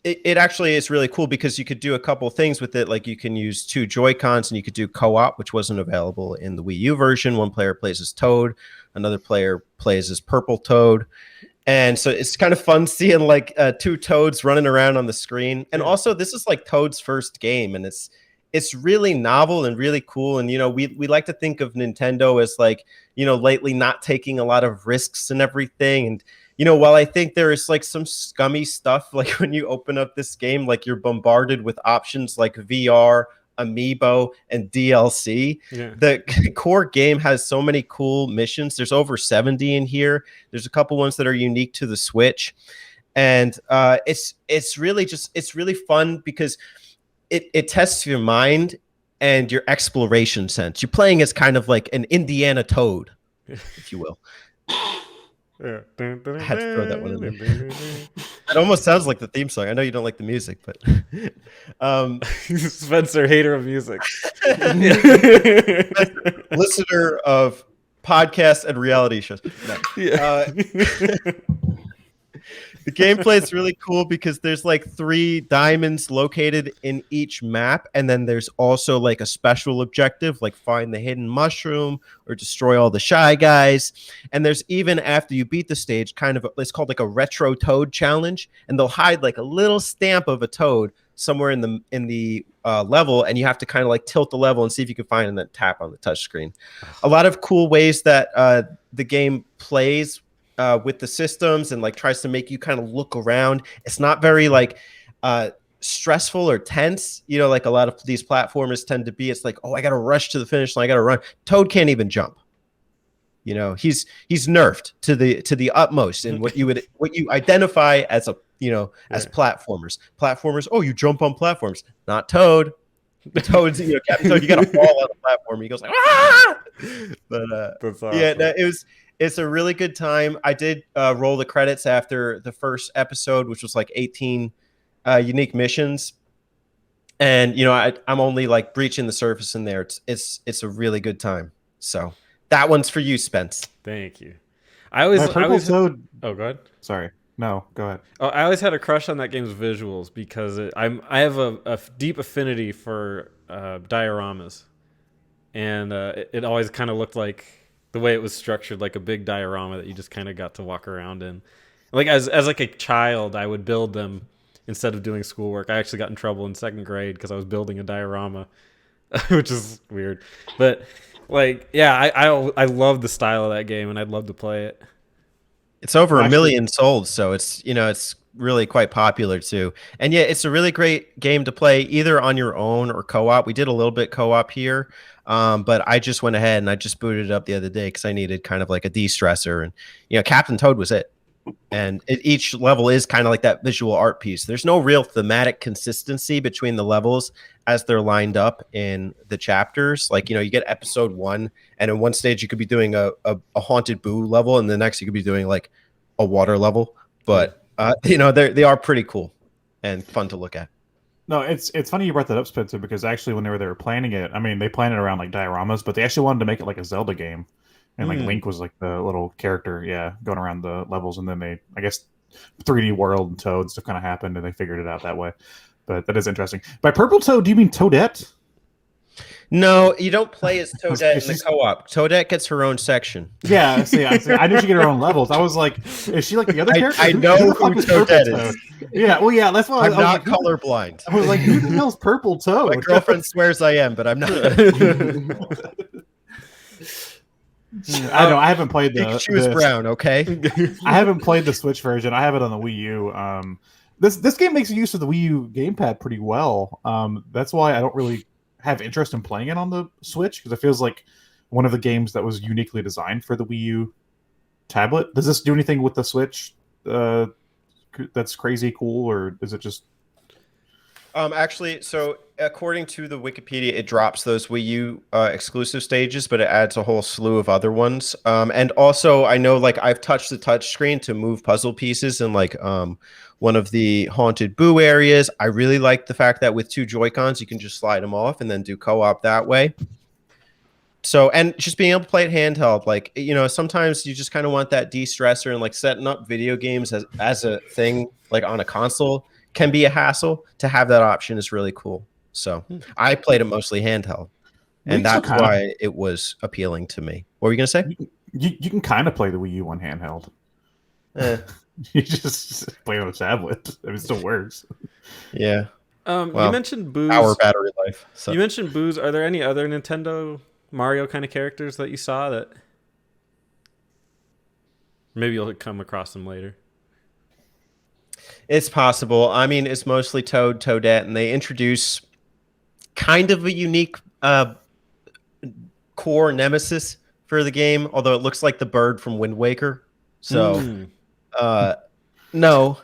it actually is really cool because you could do a couple things with it. Like you can use two Joy-Cons and you could do co-op, which wasn't available in the Wii U version. One player plays as Toad, another player plays as Purple Toad. And so it's kind of fun seeing like two Toads running around on the screen. And also this is like Toad's first game, and it's really novel and really cool. And, we like to think of Nintendo as like, lately not taking a lot of risks and everything. And, while I think there is like some scummy stuff, like when you open up this game, like you're bombarded with options like VR, Amiibo, and DLC. Yeah. The core game has so many cool missions. There's over 70 in here. There's a couple ones that are unique to the Switch. And it's really fun because it tests your mind and your exploration sense. You're playing as kind of like an Indiana Toad, if you will. I had to throw that one in there. It almost sounds like the theme song. I know you don't like the music, but Spencer, hater of music. listener of podcasts and reality shows. No. Yeah. The gameplay is really cool because there's like 3 diamonds located in each map, and then there's also like a special objective, like find the hidden mushroom or destroy all the shy guys. And there's even, after you beat the stage, it's called like a retro Toad challenge, and they'll hide like a little stamp of a Toad somewhere in the level, and you have to kind of like tilt the level and see if you can find it and then tap on the touchscreen. A lot of cool ways that the game plays with the systems and like tries to make you kind of look around. It's not very like stressful or tense, like a lot of these platformers tend to be. It's like, oh, I gotta rush to the finish line, I gotta run. Toad can't even jump. He's nerfed to the utmost in what you identify as as platformers. Oh, you jump on platforms. Not Toad. Toad's Captain Toad, you gotta fall on the platform. He goes like, ah! But That's awesome. yeah, no, it's a really good time. I did roll the credits after the first episode, which was like 18 unique missions. And, I'm only like breaching the surface in there. It's a really good time. So that one's for you, Spence. Thank you. I always, My I Purple always Toad. oh, go ahead. Sorry. No, go ahead. Oh, I always had a crush on that game's visuals because I have a deep affinity for dioramas, and it always kind of looked like the way it was structured, like a big diorama that you just kind of got to walk around in. Like as like a child, I would build them instead of doing schoolwork. I actually got in trouble in second grade because I was building a diorama, which is weird. But like, yeah, I love the style of that game, and I'd love to play it. It's over Actually- a million sold, so it's it's really quite popular too. And yeah, it's a really great game to play either on your own or co-op. We did a little bit co-op here, but I just went ahead and I just booted it up the other day because I needed kind of like a de-stressor, and Captain Toad was it. And each level is kind of like that visual art piece. There's no real thematic consistency between the levels as they're lined up in the chapters. Like, you get episode 1, and in one stage you could be doing a haunted boo level, and the next you could be doing like a water level. But they are pretty cool and fun to look at. No, it's funny you brought that up, Spencer, because actually when they were planning it, I mean, they planned it around like dioramas, but they actually wanted to make it like a Zelda game. And like Link was like the little character, going around the levels, and then I guess 3D World and Toad stuff kind of happened, and they figured it out that way. But that is interesting. By Purple Toad, do you mean Toadette? No, you don't play as Toadette in the co-op. Toadette gets her own section. Yeah, see, I knew she get her own levels. I was like, is she like the other character? I know the fuck who is Purple Toadette is. Yeah, well, yeah, that's why I'm I was not like, colorblind. I was like, who the hell's Purple Toad? My girlfriend swears I am, but I'm not. I know I haven't played the. Pikachu is brown, okay? I haven't played the Switch version. I have it on the Wii U. This game makes use of the Wii U gamepad pretty well. That's why I don't really have interest in playing it on the Switch, because it feels like one of the games that was uniquely designed for the Wii U tablet. Does this do anything with the Switch that's crazy cool, or is it just? Actually, so according to the Wikipedia, it drops those Wii U exclusive stages, but it adds a whole slew of other ones. And also, I know like I've touched the touchscreen to move puzzle pieces in like one of the Haunted Boo areas. I really like the fact that with 2 Joy-Cons, you can just slide them off and then do co-op that way. So, and just being able to play it handheld, like, sometimes you just kind of want that de-stressor, and like setting up video games as a thing, like on a console, can be a hassle. To have that option is really cool. So I played it mostly handheld, and that's why it was appealing to me. What were you going to say? You can kind of play the Wii U on handheld. You just play it on a tablet. I mean, it still works. Yeah. You mentioned Boos. Our battery life. So. You mentioned Boos. Are there any other Nintendo Mario kind of characters that you saw that maybe you'll come across them later? It's possible. I mean, it's mostly Toad, Toadette, and they introduce kind of a unique core nemesis for the game, although it looks like the bird from Wind Waker. So, no.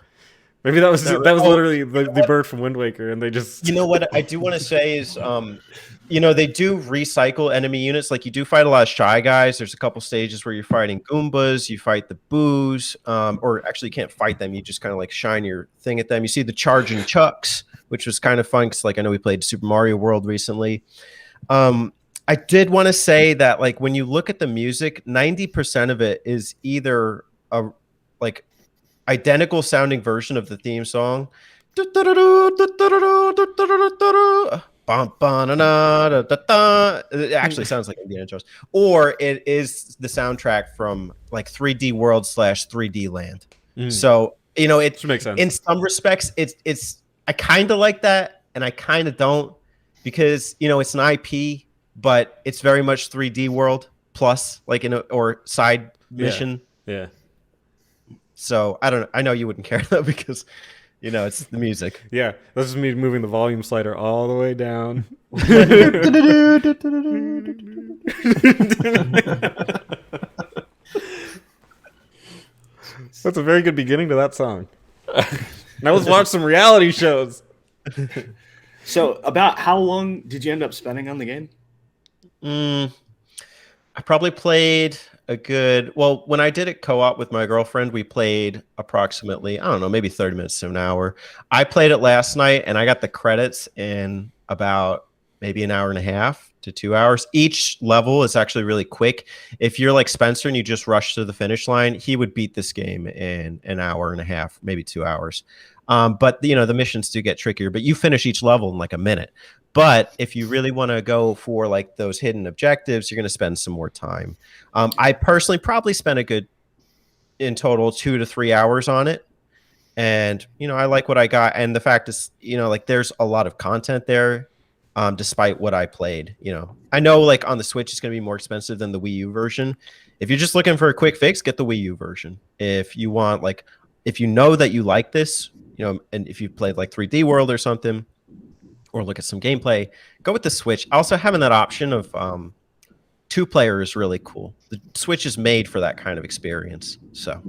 Maybe that was literally the bird from Wind Waker, and they just... You know what I do want to say is, they do recycle enemy units. Like, you do fight a lot of Shy Guys. There's a couple stages where you're fighting Goombas, you fight the Boos, or actually you can't fight them. You just kind of like shine your thing at them. You see the Charging Chucks, which was kind of fun because, like, I know we played Super Mario World recently. I did want to say that, like, when you look at the music, 90% of it is either a like identical sounding version of the theme song. It actually sounds like Indiana Jones, or it is the soundtrack from like 3D World / 3D Land. So it makes sense. In some respects. It's I kind of like that, and I kind of don't, because it's an IP, but it's very much 3D World plus, like or side mission. Yeah. So I don't know. I know you wouldn't care though, because it's the music. Yeah, that's just me moving the volume slider all the way down. That's a very good beginning to that song. Now let's watch some reality shows. So, about how long did you end up spending on the game? I probably played when I did it co-op with my girlfriend, we played approximately, I don't know, maybe 30 minutes to an hour. I played it last night, and I got the credits in about maybe an hour and a half to 2 hours. Each level is actually really quick. If you're like Spencer and you just rush to the finish line, he would beat this game in an hour and a half, maybe 2 hours. But the missions do get trickier, but you finish each level in like a minute. But if you really want to go for like those hidden objectives, you're going to spend some more time. I personally probably spent a good, in total, 2 to 3 hours on it. And, I like what I got. And the fact is, like there's a lot of content there, despite what I played. I know like on the Switch, it's going to be more expensive than the Wii U version. If you're just looking for a quick fix, get the Wii U version. If you want, like, if you know that you like this, and if you've played like 3D World or something, or look at some gameplay, go with the Switch. Also, having that option of 2-player is really cool. The Switch is made for that kind of experience. So,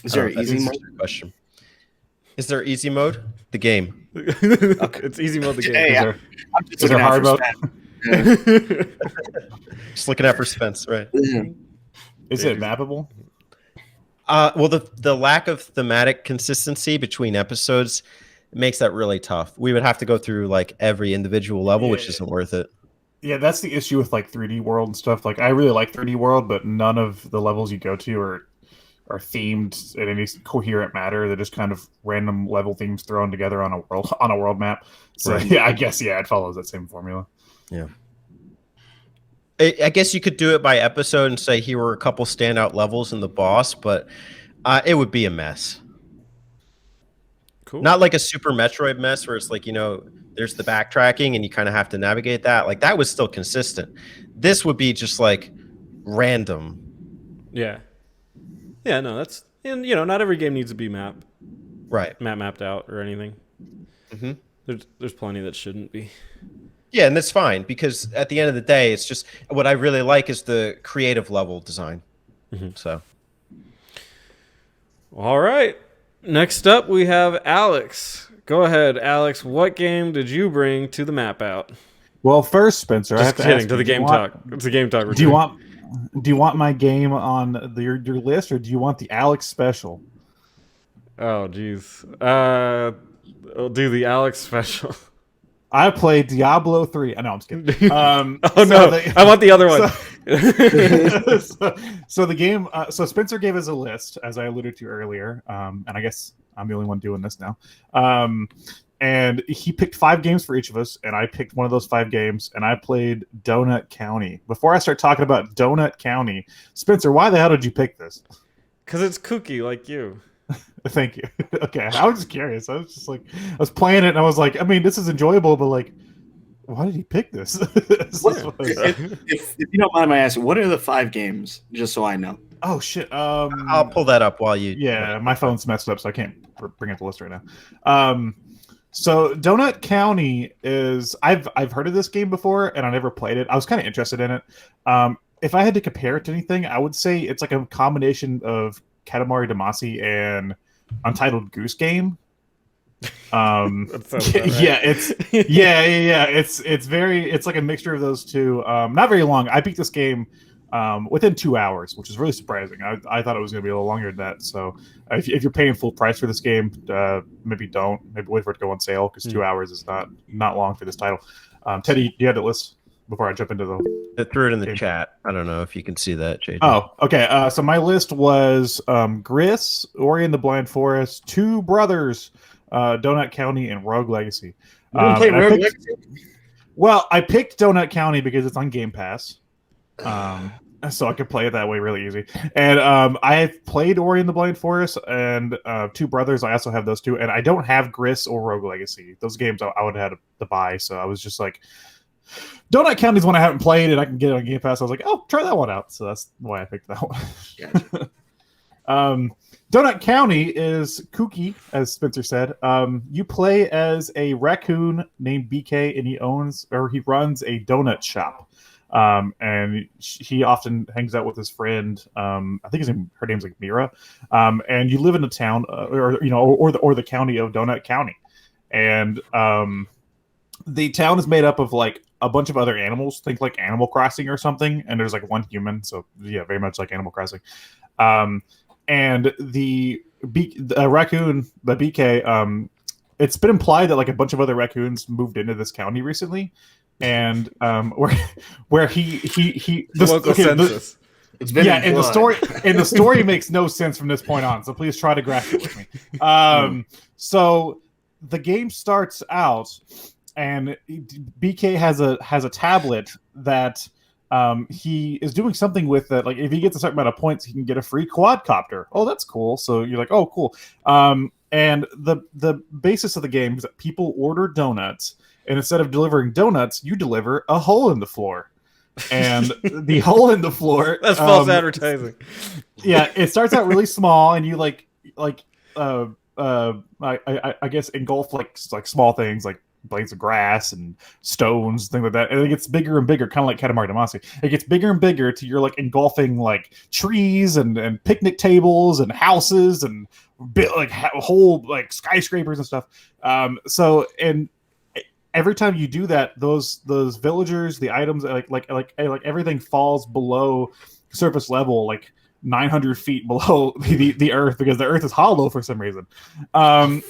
Is there an easy mode? Question. Is there easy mode? The game. It's easy mode. The game. Yeah. I'm just Is there looking out hard for mode? Spence. Just looking out for Spence, right? Is it mappable? Well, the lack of thematic consistency between episodes makes that really tough. We would have to go through like every individual level, which isn't worth it. Yeah, that's the issue with like 3D World and stuff. Like I really like 3D World, but none of the levels you go to are themed in any coherent manner. They're just kind of random level themes thrown together on a world map. So Right. yeah, I guess it follows that same formula. Yeah. I guess you could do it by episode and say here were a couple standout levels in the boss, but it would be a mess. Cool. Not like a Super Metroid mess where it's like, there's the backtracking and you kind of have to navigate that. Like that was still consistent. This would be just like random. Yeah. Yeah. No, that's and not every game needs to be mapped out or anything. Mm-hmm. There's plenty that shouldn't be. Yeah, and that's fine because at the end of the day, it's just what I really like is the creative level design. Mm-hmm. So, All right. Next up, we have Alex. Go ahead, Alex. What game did you bring to the map out? Well, first, Spencer, I have Just to kidding. ask To you, the do you game want- talk. It's a game talk. Do you want my game on your list, or do you want the Alex special? Oh, jeez. I'll do the Alex special. I played Diablo 3. I know, I'm just kidding. Oh no, I want the other one. So the game. So Spencer gave us a list, as I alluded to earlier, and I guess I'm the only one doing this now. And he picked 5 games for each of us, and I picked one of those 5 games, and I played Donut County. Before I start talking about Donut County, Spencer, why the hell did you pick this? Because it's kooky like you. Thank you. Okay, I was just curious. I was just like, I was playing it, and I was like, I mean, this is enjoyable, but like, why did he pick this? If you don't mind my asking, what are the 5 games? Just so I know. Oh shit. I'll pull that up while you. Yeah, my phone's messed up, so I can't bring up the list right now. So Donut County is I've heard of this game before, and I never played it. I was kind of interested in it. If I had to compare it to anything, I would say it's like a combination of Katamari Damacy and Untitled Goose Game. That sounds about right. Yeah, it's like a mixture of those two. Not very long. I beat this game within 2 hours, which is really surprising. I thought it was going to be a little longer than that. So if you're paying full price for this game, maybe don't. Maybe wait for it to go on sale because 2 hours is not long for this title. Teddy, do you have the list before I jump into the? I threw it in the chat. I don't know if you can see that, JJ. Oh, okay. So my list was Gris, Ori and the Blind Forest, Two Brothers, Donut County, and Rogue Legacy. You want to play and I Rogue picked- Legacy? Well, I picked Donut County because it's on Game Pass. So I could play it that way really easy. And I have played Ori and the Blind Forest and Two Brothers. I also have those two. And I don't have Gris or Rogue Legacy. Those games I would have had to buy. So I was just like, Donut County is one I haven't played and I can get it on Game Pass. I was like, oh, try that one out. So that's why I picked that one. Gotcha. Donut County is kooky, as Spencer said. You play as a raccoon named BK, and he runs a donut shop. And he often hangs out with his friend. I think her name's like Mira. And you live in the town, or the county of Donut County, and the town is made up of like a bunch of other animals. Think like Animal Crossing or something. And there's like one human, so yeah, very much like Animal Crossing. And the raccoon, the BK, it's been implied that like a bunch of other raccoons moved into this county recently. and where he Local census. It's been yeah, in and the blood. story makes no sense from this point on. So please try to grasp it with me. So the game starts out, and BK has a tablet that he is doing something with that. Like if he gets a certain amount of points, he can get a free quadcopter. Oh, that's cool. So you're like, oh, cool. And the basis of the game is that people order donuts, and instead of delivering donuts, you deliver a hole in the floor. And the hole in the floor, That's false advertising. yeah, it starts out really small, and you I guess engulf like small things like blades of grass and stones, things like that, and it gets bigger and bigger, kind of like Katamari Damacy. It gets bigger and bigger to you're like engulfing like trees and picnic tables and houses and whole like skyscrapers and stuff. So and every time you do that, those villagers, the items, like everything falls below surface level, like 900 feet below the earth, because the earth is hollow for some reason. And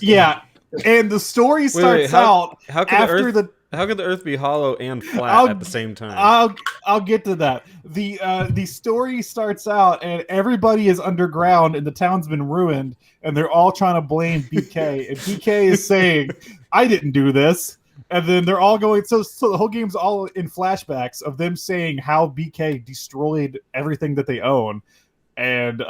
yeah, and the story starts out How can after how can the Earth be hollow and flat at the same time? I'll get to that. The story starts out and everybody is underground and the town's been ruined and they're all trying to blame BK and BK is saying, "I didn't do this." And then they're all going so the whole game's all in flashbacks of them saying how BK destroyed everything that they own. And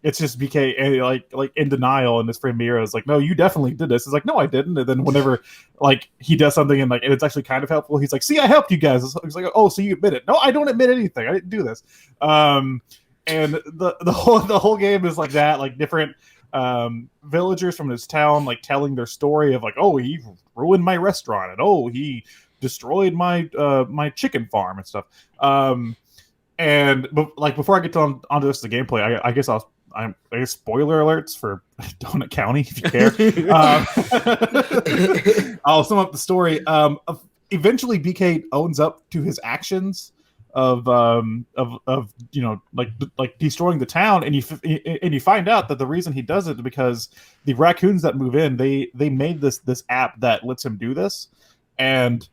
it's just BK like in denial, and his friend Mira is like, "No, you definitely did this." It's like, "No, I didn't." And then whenever like he does something and it's actually kind of helpful, he's like, "See, I helped you guys." He's like, "Oh, so you admit it?" "No, I don't admit anything. I didn't do this." And the whole game is like that, like different villagers from this town like telling their story of like, "Oh, he ruined my restaurant," and "Oh, he destroyed my my chicken farm," and stuff. And like before I get onto this, the gameplay, I guess I guess spoiler alerts for Donut County if you care. I'll sum up the story. Eventually, BK owns up to his actions of you know like destroying the town, and you find out that the reason he does it is because the raccoons that move in, they made this app that lets him do this, and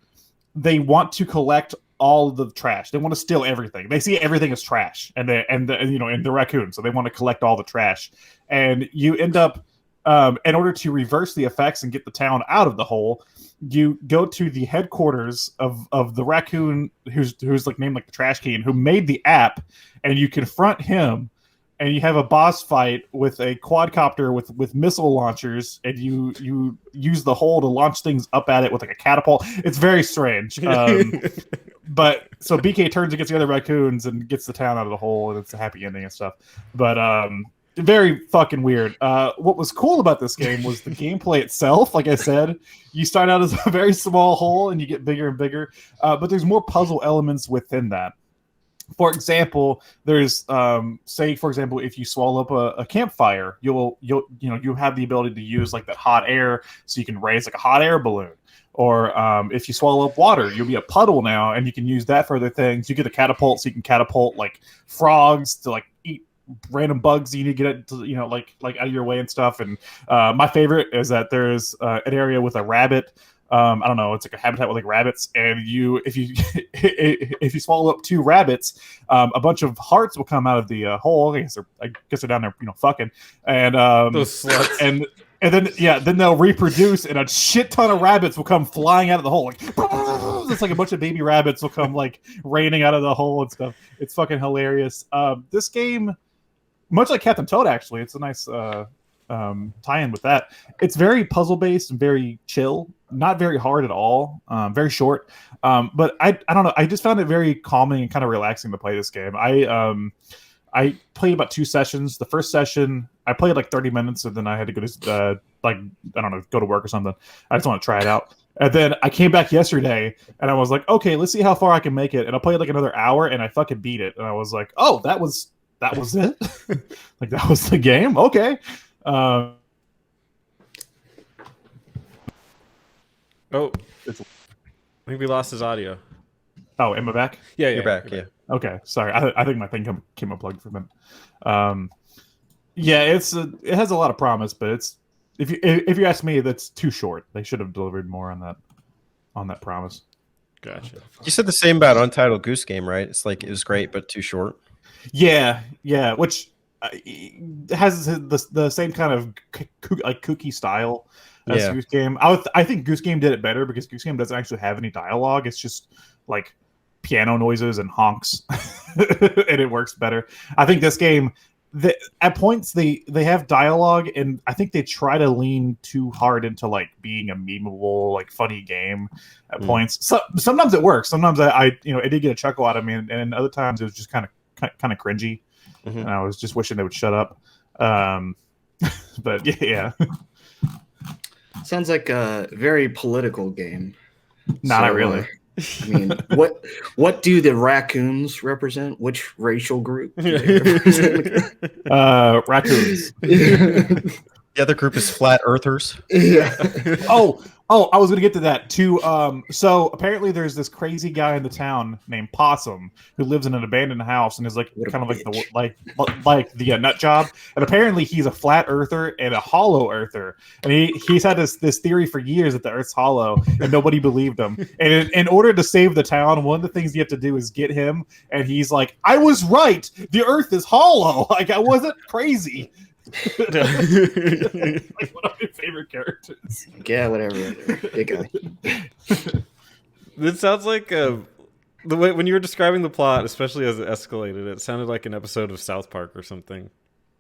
they want to collect all the trash. They want to steal everything. They see everything as trash, and the raccoon. So they want to collect all the trash, and you end up in order to reverse the effects and get the town out of the hole, you go to the headquarters of the raccoon who's like named like the Trash King, who made the app, and you confront him. And you have a boss fight with a quadcopter with missile launchers, and you use the hole to launch things up at it with like a catapult. It's very strange. But so BK turns against the other raccoons and gets the town out of the hole, and it's a happy ending and stuff. But very fucking weird. What was cool about this game was the gameplay itself. Like I said, you start out as a very small hole and you get bigger and bigger. But there's more puzzle elements within that. For example, there's say for example, if you swallow up a campfire, you have the ability to use like that hot air, so you can raise like a hot air balloon. Or if you swallow up water, you'll be a puddle now, and you can use that for other things. You get a catapult, so you can catapult like frogs to like eat random bugs you need to get like out of your way and stuff. And my favorite is that there's an area with a rabbit. I don't know, it's like a habitat with like rabbits, and if you swallow up 2 rabbits, a bunch of hearts will come out of the hole. I guess they're down there, fucking, and Those sluts. And then they'll reproduce, and a shit ton of rabbits will come flying out of the hole. Like it's like a bunch of baby rabbits will come like raining out of the hole and stuff. It's fucking hilarious. This game, much like Captain Toad, actually, it's a nice tie-in with that. It's very puzzle-based and very chill. Not very hard at all. Very short. But I don't know. I just found it very calming and kind of relaxing to play this game. I played about 2 sessions. The first session, I played like 30 minutes, and then I had to go to go to work or something. I just want to try it out. And then I came back yesterday, and I was like, okay, let's see how far I can make it. And I played like another hour, and I fucking beat it. And I was like, oh, that was it. Like that was the game. Okay. Oh, I think we lost his audio. Oh, am I back? Yeah, You're back. Yeah. Okay, sorry. I think my thing came unplugged for a minute. Yeah, it has a lot of promise, but it's if you ask me, that's too short. They should have delivered more on that promise. Gotcha. You said the same about Untitled Goose Game, right? It's like it was great, but too short. Yeah, which has the same kind of like kooky style as Yeah. Goose Game. I think Goose Game did it better because Goose Game doesn't actually have any dialogue. It's just like piano noises and honks, and it works better. I think this game, at points they have dialogue, and I think they try to lean too hard into like being a memeable, like funny game at points. So sometimes it works. Sometimes I it did get a chuckle out of me, and other times it was just kind of cringy, and I was just wishing they would shut up. But yeah. Sounds like a very political game. Not really. I mean, what do the raccoons represent? Which racial group do they represent? Raccoons. The other group is Flat Earthers. Yeah. Oh, I was gonna get to that too. So apparently there's this crazy guy in the town named Possum who lives in an abandoned house and is like What a kind of bitch. like the nut job. And apparently he's a flat earther and a hollow earther. And he's had this theory for years that the Earth's hollow, and nobody believed him. And in order to save the town, one of the things you have to do is get him. And he's like, "I was right. The Earth is hollow. Like I wasn't crazy." Like one of my favorite characters. Yeah, whatever. Big guy. This sounds like the way when you were describing the plot, especially as it escalated, it sounded like an episode of South Park or something.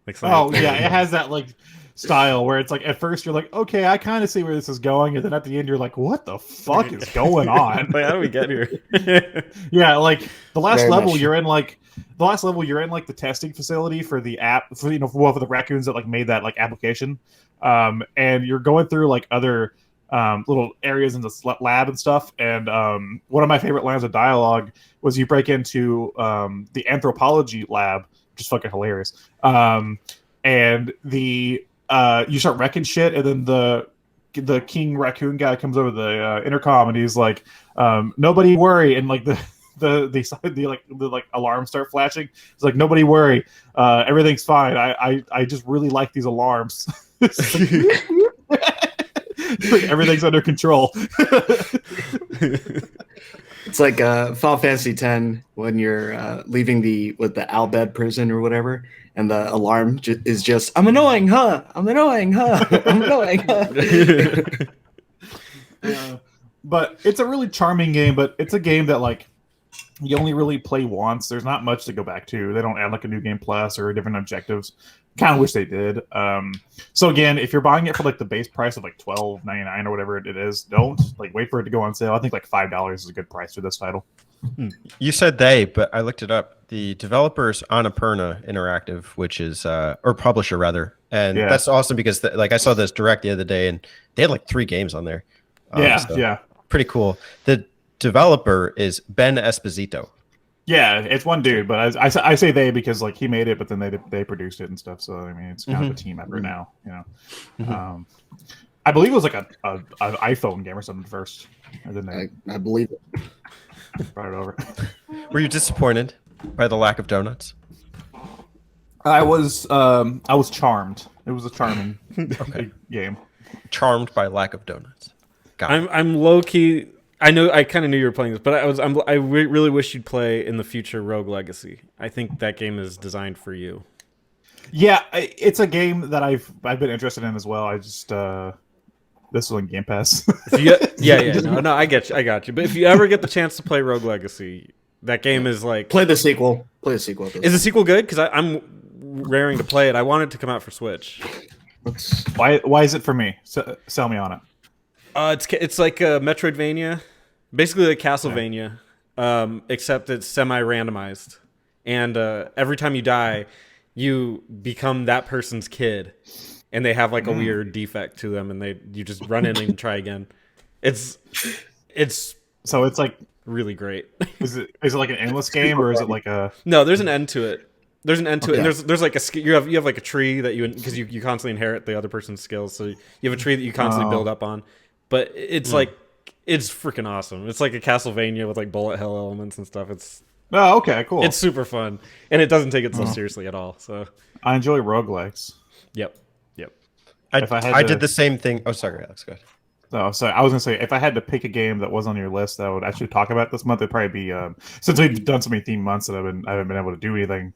Like Oh yeah, it has that like style where it's like at first you're like, okay, I kind of see where this is going, and then at the end you're like, what the fuck is going on? Like, how do we get here? Yeah, like the last Very level much. you're in like the testing facility for the app for for the raccoons that like made that like application, and you're going through like other little areas in the lab and stuff. And one of my favorite lines of dialogue was you break into the anthropology lab, which is fucking hilarious. And the you start wrecking shit, and then the king raccoon guy comes over the intercom, and he's like, "Nobody worry," and like the alarms start flashing. It's like, "Nobody worry, everything's fine. I just really like these alarms." It's like everything's under control. It's like Final Fantasy X when you're leaving the Albed prison or whatever, and the alarm is just, "I'm annoying, huh? I'm annoying, huh? I'm annoying, huh?" But it's a really charming game. But it's a game that like you only really play once. There's not much to go back to. They don't add like a new game plus or different objectives. Kind of wish they did. So again, if you're buying it for like the base price of like $12.99 or whatever it is, don't like wait for it to go on sale. I think like $5 is a good price for this title. You said they, but I looked it up. The developers Annapurna Interactive, which is or publisher rather, and Yeah. that's awesome because like I saw this direct the other day, and they had like 3 games on there. So Yeah. pretty cool. The developer is Ben Esposito. Yeah, it's one dude, but I say they because like he made it, but then they produced it and stuff. So I mean, it's kind of a team effort now. You know, I believe it was like an iPhone game or something first, and then they I believe it. brought it over. Were you disappointed by the lack of donuts? I was charmed. It was a charming game. Charmed by lack of donuts. Got it. I'm low key. I kind of knew you were playing this, but I really wish you'd play in the future Rogue Legacy. I think that game is designed for you. Yeah, it's a game that I've been interested in as well. I just this was on Game Pass. No, I got you. But if you ever get the chance to play Rogue Legacy, that game is like. Play the sequel. Is the sequel good? Because I'm raring to play it. I want it to come out for Switch. Why is it for me? Sell me on it. It's like a Metroidvania, basically like Castlevania, except it's semi-randomized, and every time you die, you become that person's kid, and they have like a weird defect to them, and you just run in and try again. It's So it's like, really great. is it like an endless game, or is it like a? No, there's an end to it. There's an end to it. Okay. And there's like you have like a tree that because you constantly inherit the other person's skills, so you have a tree that you constantly build up on. But it's like it's freaking awesome. It's like a Castlevania with like bullet hell elements and stuff. It's Okay, cool. It's super fun, and it doesn't take itself seriously at all. So, I enjoy roguelikes. yep. If I had I to- did the same thing. Oh, sorry, Alex. Go ahead. Oh, so I was gonna say if I had to pick a game that was on your list that I would actually talk about this month, it'd probably be since we've done so many theme months that I haven't been able to do anything.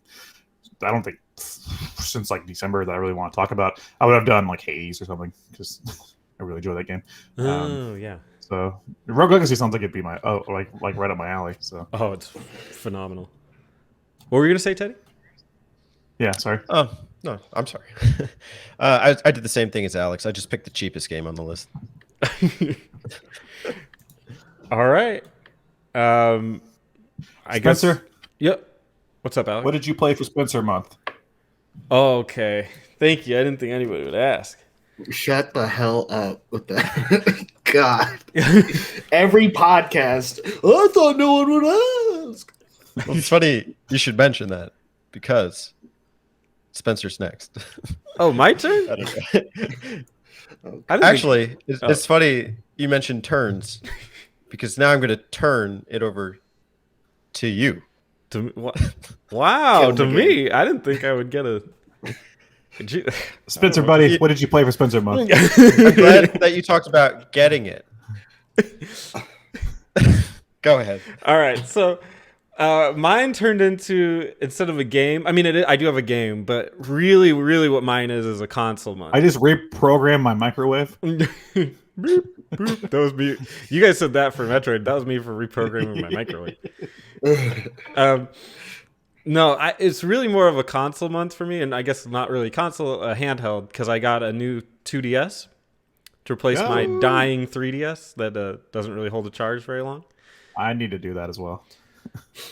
I don't think since like December that I really want to talk about. I would have done like Hades or something because I really enjoy that game. Oh yeah. So Rogue Legacy sounds like it'd be my like right up my alley. So Oh, it's phenomenal. What were you gonna say, Teddy? yeah, sorry. Oh no, I'm sorry. I did the same thing as Alex. I just picked the cheapest game on the list. All right. I Spencer, guess. Yep. What's up, Alex? what did you play for Spencer month? Oh, okay. Thank you. I didn't think anybody would ask. Shut the hell up with that. God. Every podcast. I thought no one would ask. Well, it's funny you should mention that because Spencer's next. Oh, my turn? I don't know. I didn't Actually, Oh. it's funny you mentioned turns because now I'm going to turn it over to you. To me, wow, Kill to the me, I didn't think I would get a. Spencer, buddy, what did you play for Spencer month? I'm glad that you talked about getting it. Go ahead. All right, so mine turned into, instead of a game. I mean, I do have a game, but really, what mine is a console month. I just reprogrammed my microwave. Boop, boop. That was me. You guys said that for Metroid. That was me for reprogramming my microwave. No, it's really more of a console month for me, and I guess not really console, a handheld, because I got a new 2DS to replace my dying 3DS that doesn't really hold a charge very long. I need to do that as well.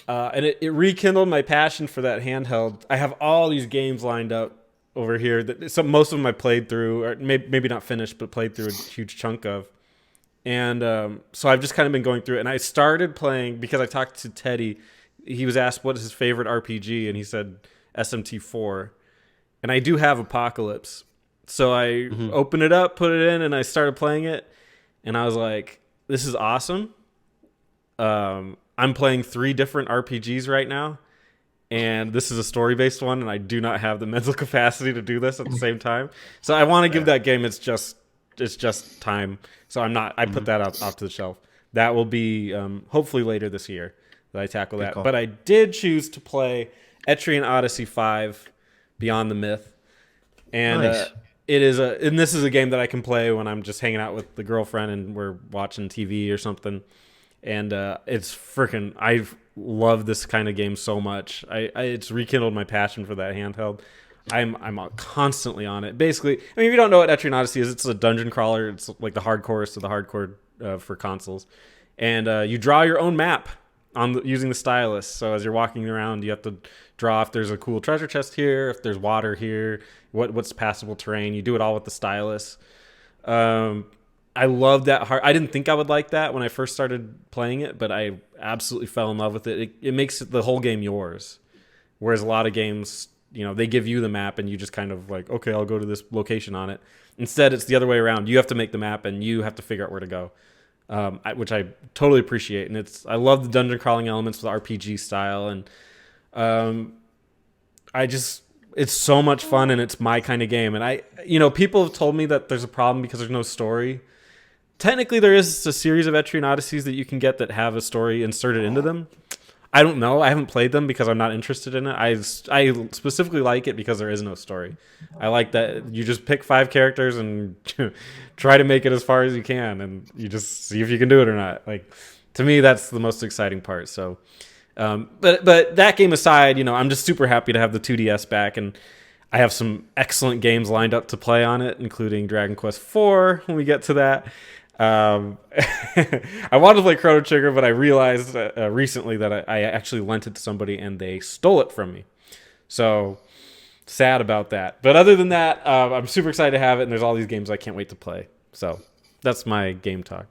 And it rekindled my passion for that handheld. I have all these games lined up over here that most of them I played through, or maybe not finished, but played through a huge chunk of. And so I've just kind of been going through it. And I started playing because I talked to Teddy. He was asked what is his favorite RPG, and he said SMT4. And I do have Apocalypse. So I opened it up, put it in, and I started playing it. And I was like, this is awesome. I'm playing 3 different RPGs right now. And this is a story-based one, and I do not have the mental capacity to do this at the same time. So I want to give that game it's just time. So I put that off to the shelf. That will be hopefully later this year that I tackle that. call. But I did choose to play Etrian Odyssey 5 Beyond the Myth. And Nice. and this is a game that I can play when I'm just hanging out with the girlfriend and we're watching TV or something. And it's freaking, I love this kind of game so much. It's rekindled my passion for that handheld. I'm constantly on it. Basically, I mean, if you don't know what Etrian Odyssey is, it's a dungeon crawler. It's like the hardcorest of the hardcore for consoles. And you draw your own map using the stylus. So as you're walking around, you have to draw if there's a cool treasure chest here, if there's water here, what's passable terrain. You do it all with the stylus. I love that. I didn't think I would like that when I first started playing it, but I absolutely fell in love with it. It makes the whole game yours. Whereas a lot of games, they give you the map and you just kind of like, okay, I'll go to this location on it. Instead, it's the other way around. You have to make the map and you have to figure out where to go, which I totally appreciate. And I love the dungeon crawling elements with RPG style. And it's so much fun and it's my kind of game. And people have told me that there's a problem because there's no story. Technically, there is a series of Etrian Odysseys that you can get that have a story inserted into them. I don't know. I haven't played them because I'm not interested in it. I specifically like it because there is no story. I like that you just pick 5 characters and try to make it as far as you can, and you just see if you can do it or not. Like, to me, that's the most exciting part. So, but that game aside, I'm just super happy to have the 2DS back, and I have some excellent games lined up to play on it, including Dragon Quest IV when we get to that. I wanted to play Chrono Trigger, but I realized recently that I actually lent it to somebody and they stole it from me. So sad about that. But other than that, I'm super excited to have it, and there's all these games I can't wait to play. So that's my game talk.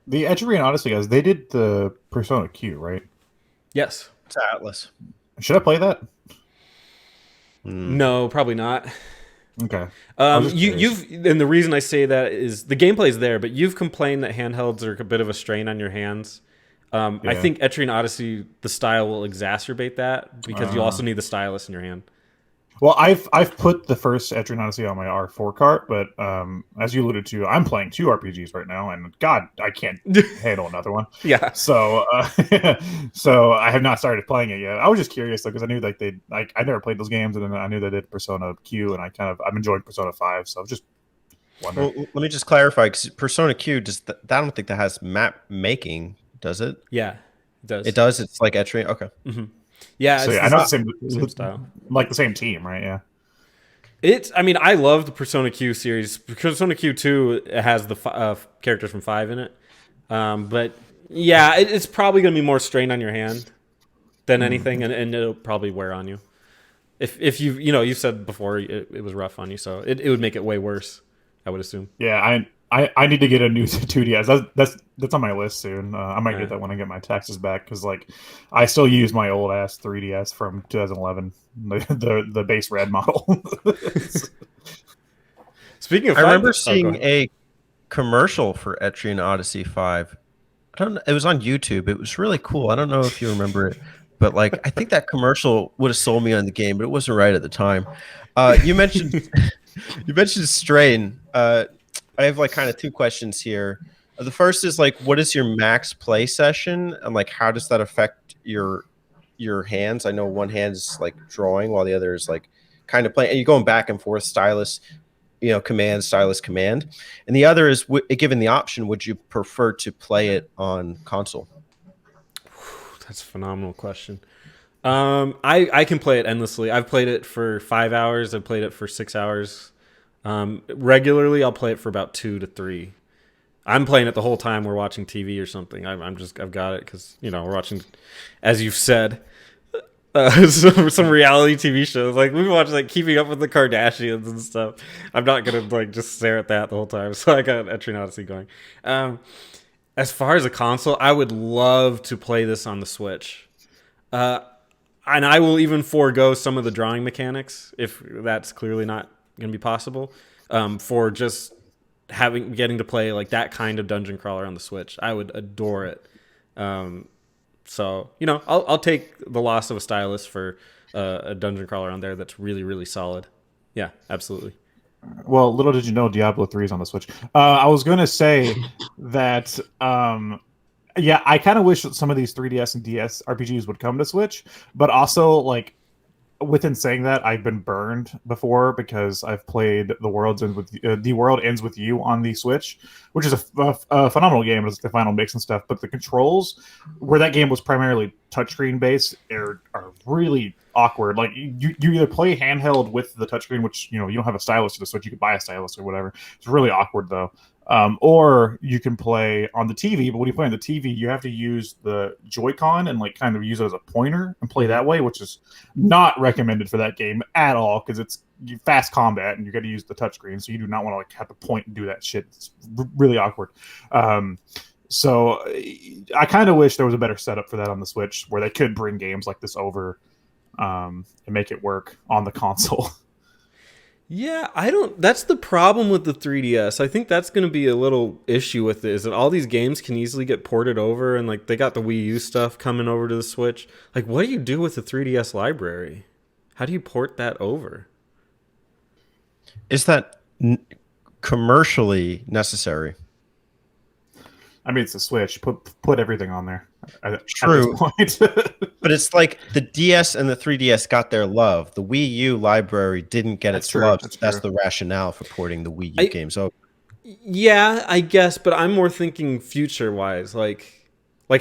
The Etrian Odyssey guys, they did the Persona Q, right? Yes. It's Atlas. Should I play that? No, probably not. Okay. was just curious. And the reason I say that is the gameplay is there, but you've complained that handhelds are a bit of a strain on your hands. I Yeah. think Etrian Odyssey, the style will exacerbate that because you also need the stylus in your hand. Well, I've put the first Etrian Odyssey on my R4 cart, but as you alluded to, I'm playing 2 RPGs right now, and God, I can't handle another one. Yeah. So, so I have not started playing it yet. I was just curious though, because I knew I never played those games, and then I knew they did Persona Q, and I'm enjoying Persona 5, so I was just wondering. Well, let me just clarify, because Persona Q I don't think that has map making, does it? Yeah, it does. It does. It's like Etrian. Okay. Yeah, So it's yeah, I know it's same same style. like the same team, right? Yeah. I mean, I love the Persona Q series. Persona Q2 has the characters from 5 in it. But yeah, it's probably going to be more strain on your hand than anything, and it'll probably wear on you. If you said before it was rough on you, so it would make it way worse, I would assume. Yeah, I need to get a new 2DS. That's on my list soon. I might get that when I get my taxes back, because like I still use my old ass 3DS from 2011, the base red model. Speaking of, I remember seeing a commercial for Etrian Odyssey 5. I don't know. It was on YouTube. It was really cool. I don't know if you remember it, but like I think that commercial would have sold me on the game, but it wasn't right at the time. You mentioned strain. I have like kind of 2 questions here. The first is like, what is your max play session, and like how does that affect your hands? I know one hand's like drawing while the other is like kind of playing, and you're going back and forth, stylus, command, stylus, command. And the other is, given the option, would you prefer to play it on console? That's a phenomenal question. I can play it endlessly. I've played it for 5 hours. I've played it for 6 hours. Regularly, I'll play it for about 2 to 3. I'm playing it the whole time we're watching TV or something. I've got it because we're watching, as you've said, some reality TV shows. Like we watch like Keeping Up with the Kardashians and stuff. I'm not gonna like just stare at that the whole time. So I got Etrian Odyssey going. As far as a console, I would love to play this on the Switch. And I will even forego some of the drawing mechanics if that's clearly not going to be possible, for just getting to play like that kind of dungeon crawler on the Switch. I would adore it. So I'll take the loss of a stylus for a dungeon crawler on there that's really, really solid. Yeah, absolutely. Well, little did you know, Diablo 3 is on the Switch. I was going to say that, yeah, I kind of wish that some of these 3DS and DS RPGs would come to Switch, but also, like, within saying that, I've been burned before because I've played The World Ends With You on the Switch, which is a phenomenal game. It's the final mix and stuff, but the controls, where that game was primarily touchscreen based, are really awkward. Like you either play handheld with the touchscreen, which you don't have a stylus to the Switch. You could buy a stylus or whatever. It's really awkward though. Or you can play on the TV, but when you play on the TV, you have to use the Joy-Con and like kind of use it as a pointer and play that way, which is not recommended for that game at all because it's fast combat and you got to use the touchscreen, so you do not want to like have to point and do that shit. It's really awkward. So I kind of wish there was a better setup for that on the Switch where they could bring games like this over and make it work on the console. Yeah, that's the problem with the 3DS. I think that's going to be a little issue with it, is that all these games can easily get ported over, and like they got the Wii U stuff coming over to the Switch. Like, what do you do with the 3DS library? How do you port that over? Is that commercially necessary? I mean, it's a Switch. Put everything on there. True. At this point. But it's like the DS and the 3DS got their love. The Wii U library didn't get its love. That's the rationale for porting the Wii U games over. Yeah, I guess, but I'm more thinking future-wise. Like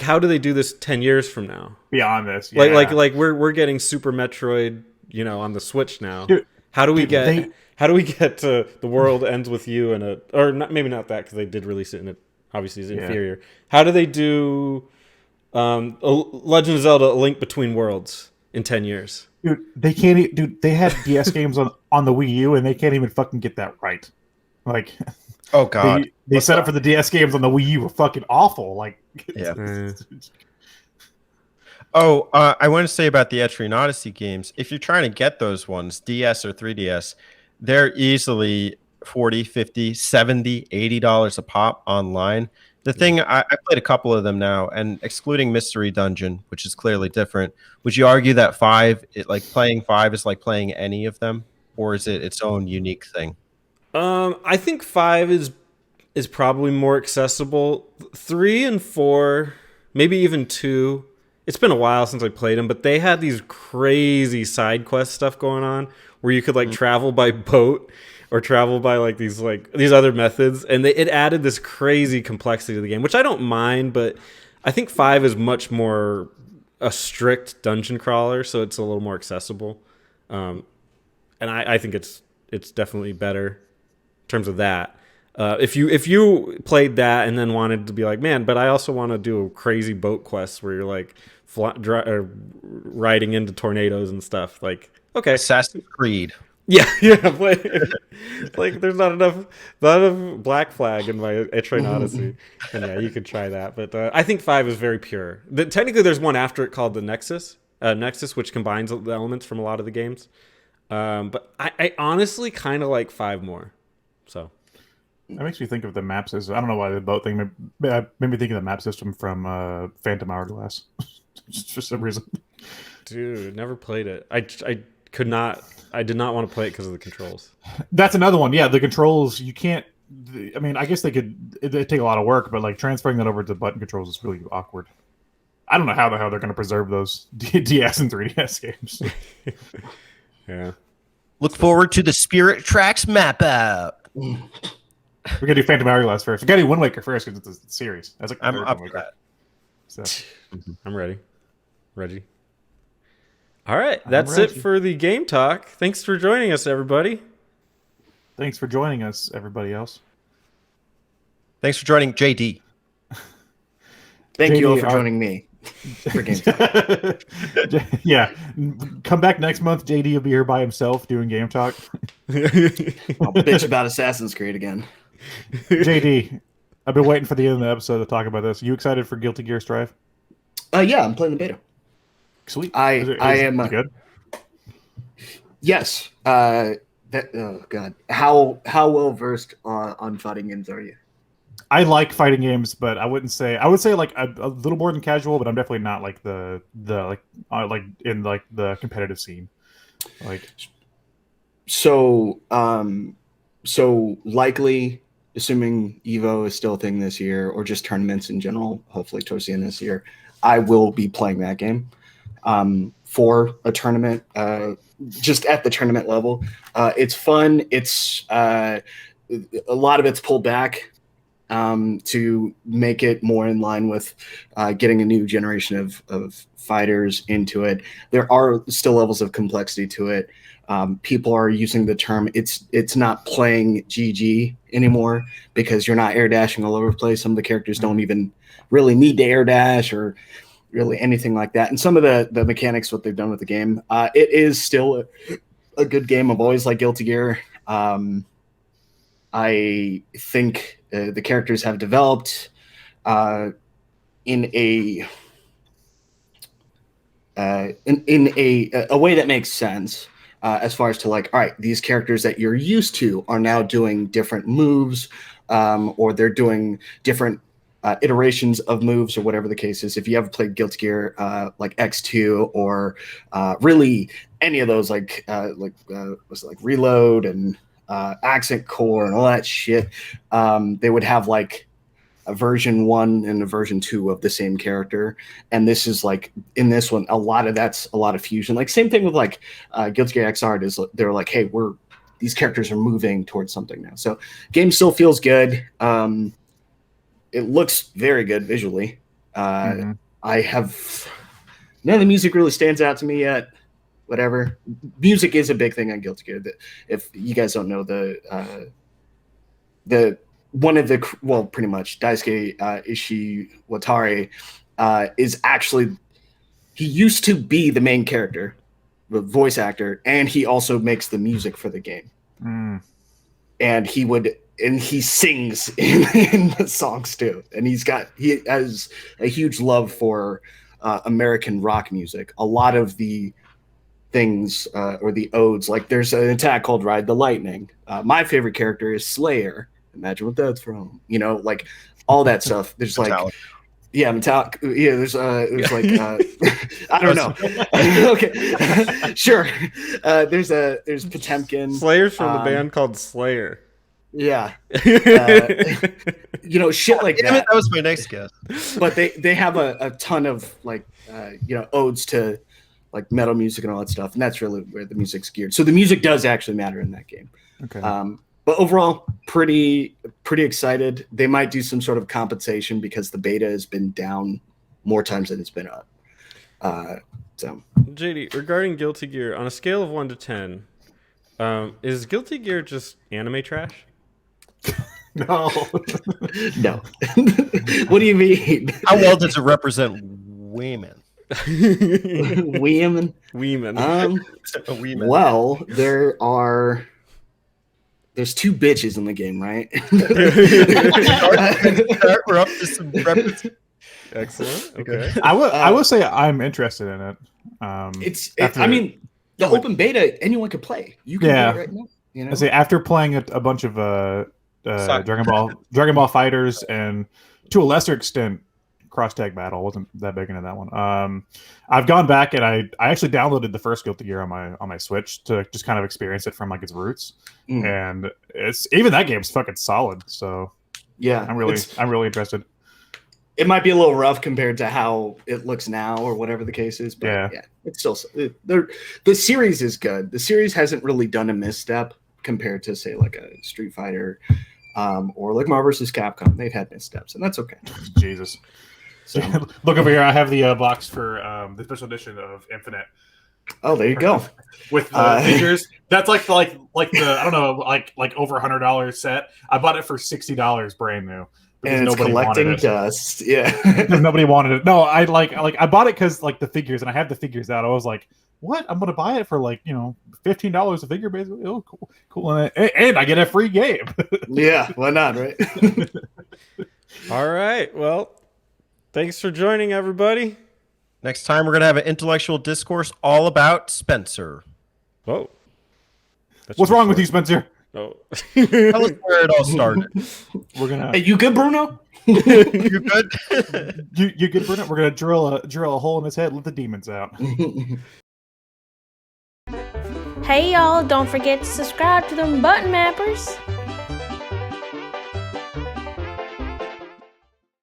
how do they do this 10 years from now? Beyond this, yeah. Like we're getting Super Metroid, on the Switch now. Dude, how do we get to The World Ends With You maybe not that, because they did release it and it obviously is inferior. How do they do Legend of Zelda: A Link Between Worlds in 10 years? Dude, they can't. Dude, they had DS games on the Wii U, and they can't even fucking get that right. Like, oh god, they set up for the DS games on the Wii U were fucking awful. Like, yeah. I want to say about the Etrian Odyssey games. If you're trying to get those ones, DS or 3DS, they're easily $40, $50, $70, $80 a pop online. The thing I played a couple of them now, and excluding Mystery Dungeon, which is clearly different. Would you argue that playing 5 is like playing any of them, or is it its own unique thing? I think 5 is probably more accessible. 3 and 4, maybe even 2. It's been a while since I played them, but they had these crazy side quest stuff going on where you could like travel by boat or travel by like these other methods, and it added this crazy complexity to the game, which I don't mind. But I think 5 is much more a strict dungeon crawler, so it's a little more accessible. And I think it's definitely better in terms of that. If you played that and then wanted to be like, man, but I also want to do crazy boat quests where you're like riding into tornadoes and stuff, like, okay, Assassin's Creed. yeah, like there's not enough Black Flag in my Etrian Odyssey, and yeah, you could try that. But I think 5 is very pure. Technically, there's one after it called the Nexus, which combines the elements from a lot of the games. But I honestly kind of like 5 more. So. That makes me think of the map system. I don't know why the boat thing made me think of the map system from Phantom Hourglass. Just for some reason. Dude, never played it. I could not. I did not want to play it because of the controls. That's another one. Yeah, the controls, you can't. I mean, I guess it'd take a lot of work, but like transferring that over to button controls is really awkward. I don't know how the hell they're going to preserve those DS and 3DS games. Yeah. Look forward to the Spirit Tracks map out. We're gonna do Phantom Hourglass first. We gotta do Wind Waker first because it's a series. That's like the I'm third up Wind for Waker. that. So I'm ready. All right, that's it for the game talk. Thanks for joining us, everybody. thanks for joining us, everybody else. Thanks for joining JD. Thank you all JD, for joining me for Game Talk. Yeah, come back next month. JD will be here by himself doing Game Talk. I'll bitch about Assassin's Creed again. JD, I've been waiting for the end of the episode to talk about this. You excited for Guilty Gear Strive? Yeah, I'm playing the beta. Sweet. I am good. Yes. Oh god. How well versed on fighting games are you? I like fighting games, but I would say like a little more than casual, but I'm definitely not like the like in like the competitive scene. Like So likely, assuming Evo is still a thing this year, or just tournaments in general, hopefully towards the end of this year, I will be playing that game for a tournament, just at the tournament level. It's fun. It's a lot of it's pulled back to make it more in line with getting a new generation of fighters into it. There are still levels of complexity to it. People are using the term it's not playing GG anymore because you're not air dashing all over the place. Some of the characters don't even really need to air dash or really anything like that. And some of the mechanics, what they've done with the game, it is still a good game. I've always liked Guilty Gear. I think the characters have developed in a way that makes sense. As far as to like, all right, these characters that you're used to are now doing different moves, or they're doing different iterations of moves, or whatever the case is. If you ever played Guilty Gear, like X2, or really any of those, was it like Reload and Accent Core and all that shit, they would have like a version 1 and a version 2 of the same character. And this is like, in this one, that's a lot of fusion. Like same thing with like Guilty Gear XR is they're like, hey, these characters are moving towards something now. So game still feels good. It looks very good visually. I have none of the music really stands out to me yet. Whatever. Music is a big thing on Guilty Gear. If you guys don't know, pretty much Daisuke Ishiwatari is actually, he used to be the main character, the voice actor, and he also makes the music for the game. And he sings in the songs too. And he has a huge love for American rock music. A lot of the things or the odes, like there's an attack called Ride the Lightning. My favorite character is Slayer. Imagine what that's from. Like all that stuff. There's like Metallica. yeah, metallic. Yeah, there's like I don't know. Okay, sure. There's Potemkin. Slayer's from the band called Slayer. Yeah, shit like Damn it, that. that was my next guess. But they have a ton of like odes to like metal music and all that stuff, and that's really where the music's geared. So the music does actually matter in that game. Okay. But overall, pretty excited. They might do some sort of compensation because the beta has been down more times than it's been up. So JD, regarding Guilty Gear, on a scale of 1 to 10, is Guilty Gear just anime trash? No. no. What do you mean? How well does it represent women? Women. Women. Women. Well, there's 2 bitches in the game, right? We're up to some references. Excellent. Okay. I will say I'm interested in it. I mean, the open beta, anyone could play. You can play it right now. You know? I say after playing a bunch of Dragon Ball Fighters, and to a lesser extent Cross Tag Battle, wasn't that big into that one. I've gone back and I actually downloaded the first Guilty Gear on my Switch to just kind of experience it from like its roots, and it's even that game's fucking solid. So yeah, I'm really interested. It might be a little rough compared to how it looks now or whatever the case is, but yeah it's still the series is good. The series hasn't really done a misstep compared to say like a Street Fighter or like Marvel vs. Capcom. They've had missteps, and that's okay. Jesus. So look over here. I have the box for the special edition of Infinite. Oh, there you go. With the figures. That's like the I don't know, like over $100 set. I bought it for $60 brand new. And it's collecting dust. Yeah. Because nobody wanted it. No, I bought it because like the figures, and I had the figures out. I was like, what? I'm gonna buy it for like, $15 a figure, basically. Oh, cool. And I get a free game. Yeah, why not, right? All right. Well, thanks for joining, everybody. Next time, we're going to have an intellectual discourse all about Spencer. Whoa. What's wrong with you, Spencer? Oh. Tell us where it all started. We're gonna. Hey, you good, Bruno? You good? you good, Bruno? We're gonna drill a hole in his head, let the demons out. Hey y'all, don't forget to subscribe to them button mappers.